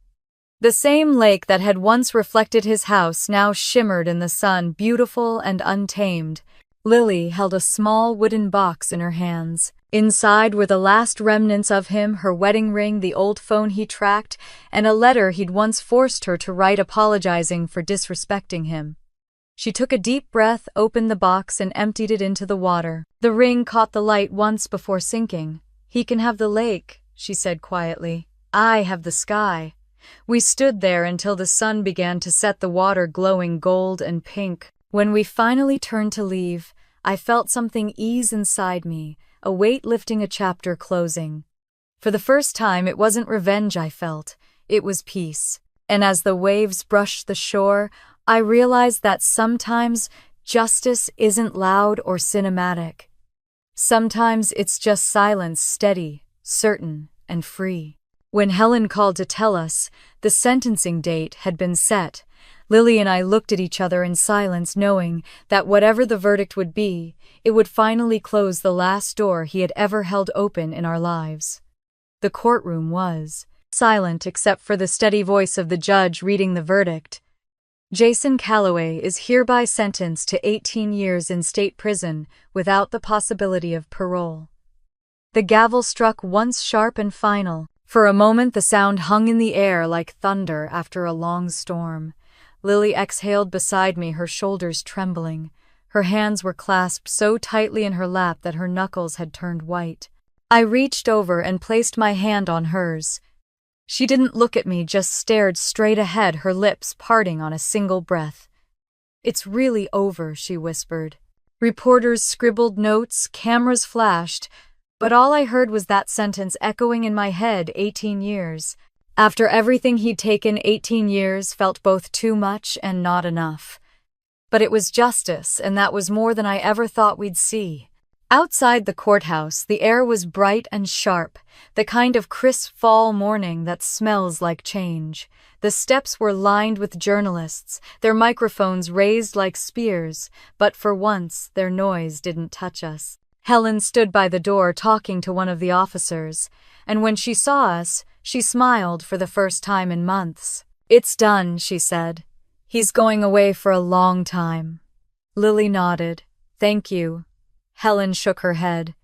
Speaker 1: The same lake that had once reflected his house now shimmered in the sun, beautiful and untamed. Lily held a small wooden box in her hands. Inside were the last remnants of him, her wedding ring, the old phone he tracked, and a letter he'd once forced her to write apologizing for disrespecting him. She took a deep breath, opened the box, and emptied it into the water. The ring caught the light once before sinking. "He can have the lake," she said quietly. "I have the sky." We stood there until the sun began to set, the water glowing gold and pink. When we finally turned to leave, I felt something ease inside me, a weight lifting, a chapter closing. For the first time, it wasn't revenge I felt, it was peace. And as the waves brushed the shore, I realized that sometimes justice isn't loud or cinematic. Sometimes it's just silence, steady, certain, and free. When Helen called to tell us the sentencing date had been set, Lily and I looked at each other in silence, knowing that whatever the verdict would be, it would finally close the last door he had ever held open in our lives. The courtroom was silent except for the steady voice of the judge reading the verdict. Jason Calloway is hereby sentenced to 18 years in state prison without the possibility of parole. The gavel struck once, sharp and final. For a moment the sound hung in the air like thunder after a long storm. Lily exhaled beside me, her shoulders trembling. Her hands were clasped so tightly in her lap that her knuckles had turned white. I reached over and placed my hand on hers. She didn't look at me, just stared straight ahead, her lips parting on a single breath. It's really over, she whispered. Reporters scribbled notes, cameras flashed, but all I heard was that sentence echoing in my head 18 years. After everything he'd taken, 18 years felt both too much and not enough. But it was justice, and that was more than I ever thought we'd see. Outside the courthouse, the air was bright and sharp, the kind of crisp fall morning that smells like change. The steps were lined with journalists, their microphones raised like spears, but for once their noise didn't touch us. Helen stood by the door talking to one of the officers, and when she saw us, she smiled for the first time in months. "It's done," she said. "He's going away for a long time." Lily nodded. "Thank you." Helen shook her head.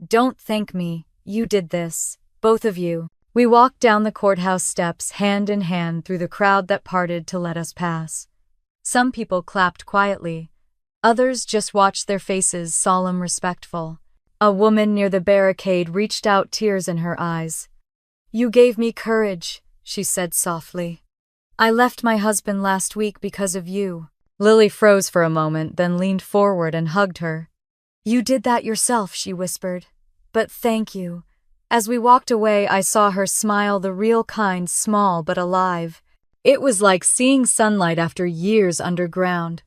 Speaker 1: "Don't thank me. You did this. Both of you." We walked down the courthouse steps hand in hand through the crowd that parted to let us pass. Some people clapped quietly. Others just watched, their faces solemn, respectful. A woman near the barricade reached out, tears in her eyes. "You gave me courage," she said softly. "I left my husband last week because of you." Lily froze for a moment, then leaned forward and hugged her. "You did that yourself," she whispered. "But thank you." As we walked away, I saw her smile, the real kind, small but alive. It was like seeing sunlight after years underground.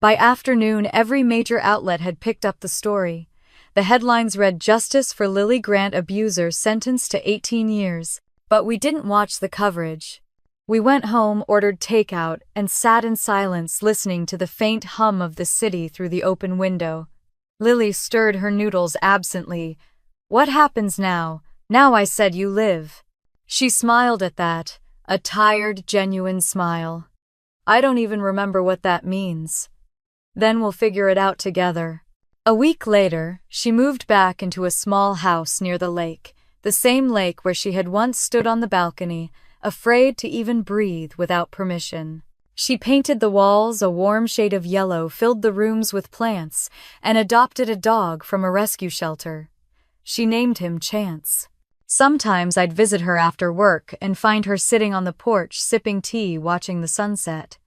Speaker 1: By afternoon, every major outlet had picked up the story. The headlines read, "Justice for Lily Grant Abuser Sentenced to 18 Years. But we didn't watch the coverage. We went home, ordered takeout, and sat in silence listening to the faint hum of the city through the open window. Lily stirred her noodles absently. "What happens now? Now," I said, "you live." She smiled at that, a tired, genuine smile. "I don't even remember what that means." "Then we'll figure it out together." A week later, she moved back into a small house near the lake, the same lake where she had once stood on the balcony, afraid to even breathe without permission. She painted the walls a warm shade of yellow, filled the rooms with plants, and adopted a dog from a rescue shelter. She named him Chance. Sometimes I'd visit her after work and find her sitting on the porch sipping tea, watching the sunset.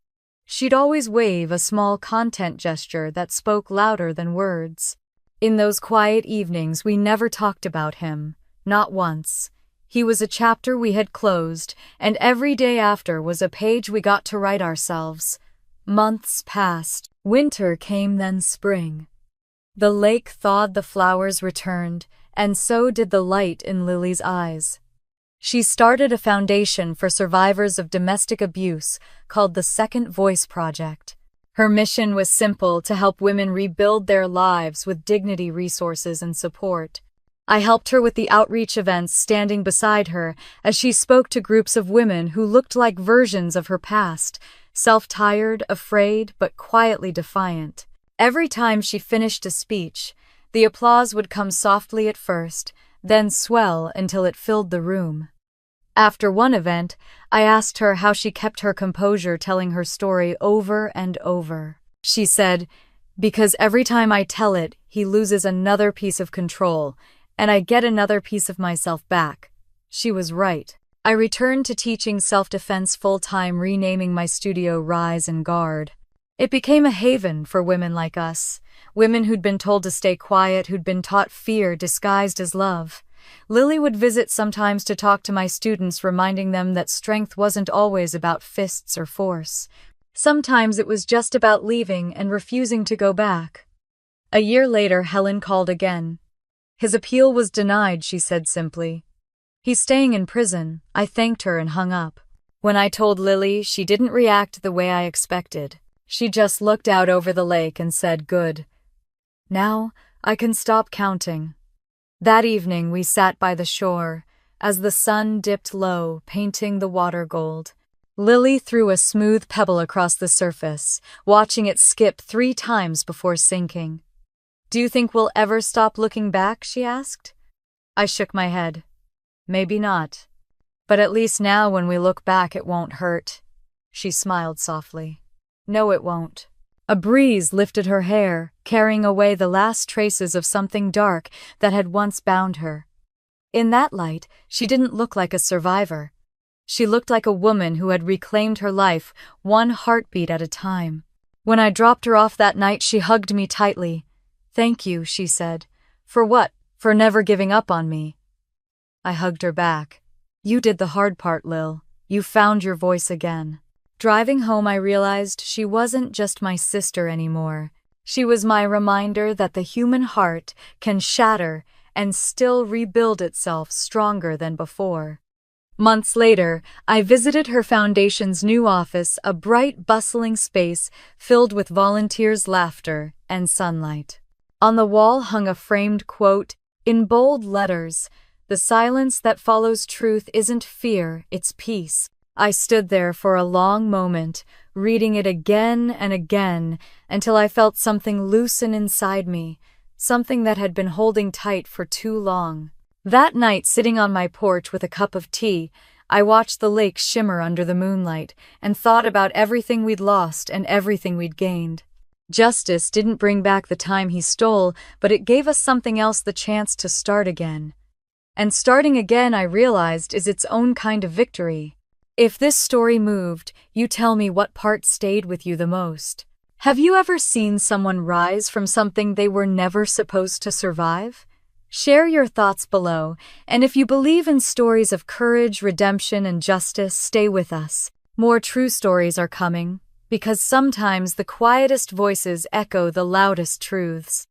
Speaker 1: She'd always wave, a small content gesture that spoke louder than words. In those quiet evenings, we never talked about him, not once. He was a chapter we had closed, and every day after was a page we got to write ourselves. Months passed. Winter came, then spring. The lake thawed, the flowers returned, and so did the light in Lily's eyes. She started a foundation for survivors of domestic abuse called the Second Voice Project. Her mission was simple: to help women rebuild their lives with dignity, resources, and support. I helped her with the outreach events, standing beside her as she spoke to groups of women who looked like versions of her past, self-tired, afraid, but quietly defiant. Every time she finished a speech, the applause would come softly at first, then swell until it filled the room. After one event, I asked her how she kept her composure telling her story over and over. She said, "Because every time I tell it, he loses another piece of control, and I get another piece of myself back." She was right. I returned to teaching self-defense full-time, renaming my studio Rise and Guard. It became a haven for women like us, women who'd been told to stay quiet, who'd been taught fear disguised as love. Lily would visit sometimes to talk to my students, reminding them that strength wasn't always about fists or force. Sometimes it was just about leaving and refusing to go back. A year later, Helen called again. "His appeal was denied," she said simply. "He's staying in prison." I thanked her and hung up. When I told Lily, she didn't react the way I expected. She just looked out over the lake and said, "Good. Now I can stop counting." That evening we sat by the shore as the sun dipped low, painting the water gold. Lily threw a smooth pebble across the surface, watching it skip 3 times before sinking. "Do you think we'll ever stop looking back?" she asked. I shook my head. "Maybe not. But at least now when we look back it won't hurt." She smiled softly. "No, it won't." A breeze lifted her hair, carrying away the last traces of something dark that had once bound her. In that light, she didn't look like a survivor. She looked like a woman who had reclaimed her life, one heartbeat at a time. When I dropped her off that night, she hugged me tightly. "Thank you," she said. "For what? For never giving up on me." I hugged her back. "You did the hard part, Lil. You found your voice again." Driving home, I realized she wasn't just my sister anymore. She was my reminder that the human heart can shatter and still rebuild itself stronger than before. Months later, I visited her foundation's new office, a bright, bustling space filled with volunteers' laughter and sunlight. On the wall hung a framed quote, in bold letters, "The silence that follows truth isn't fear, it's peace." I stood there for a long moment, reading it again and again, until I felt something loosen inside me, something that had been holding tight for too long. That night, sitting on my porch with a cup of tea, I watched the lake shimmer under the moonlight and thought about everything we'd lost and everything we'd gained. Justice didn't bring back the time he stole, but it gave us something else, the chance to start again. And starting again, I realized, is its own kind of victory. If this story moved, you tell me what part stayed with you the most. Have you ever seen someone rise from something they were never supposed to survive? Share your thoughts below, and if you believe in stories of courage, redemption, and justice, stay with us. More true stories are coming, because sometimes the quietest voices echo the loudest truths.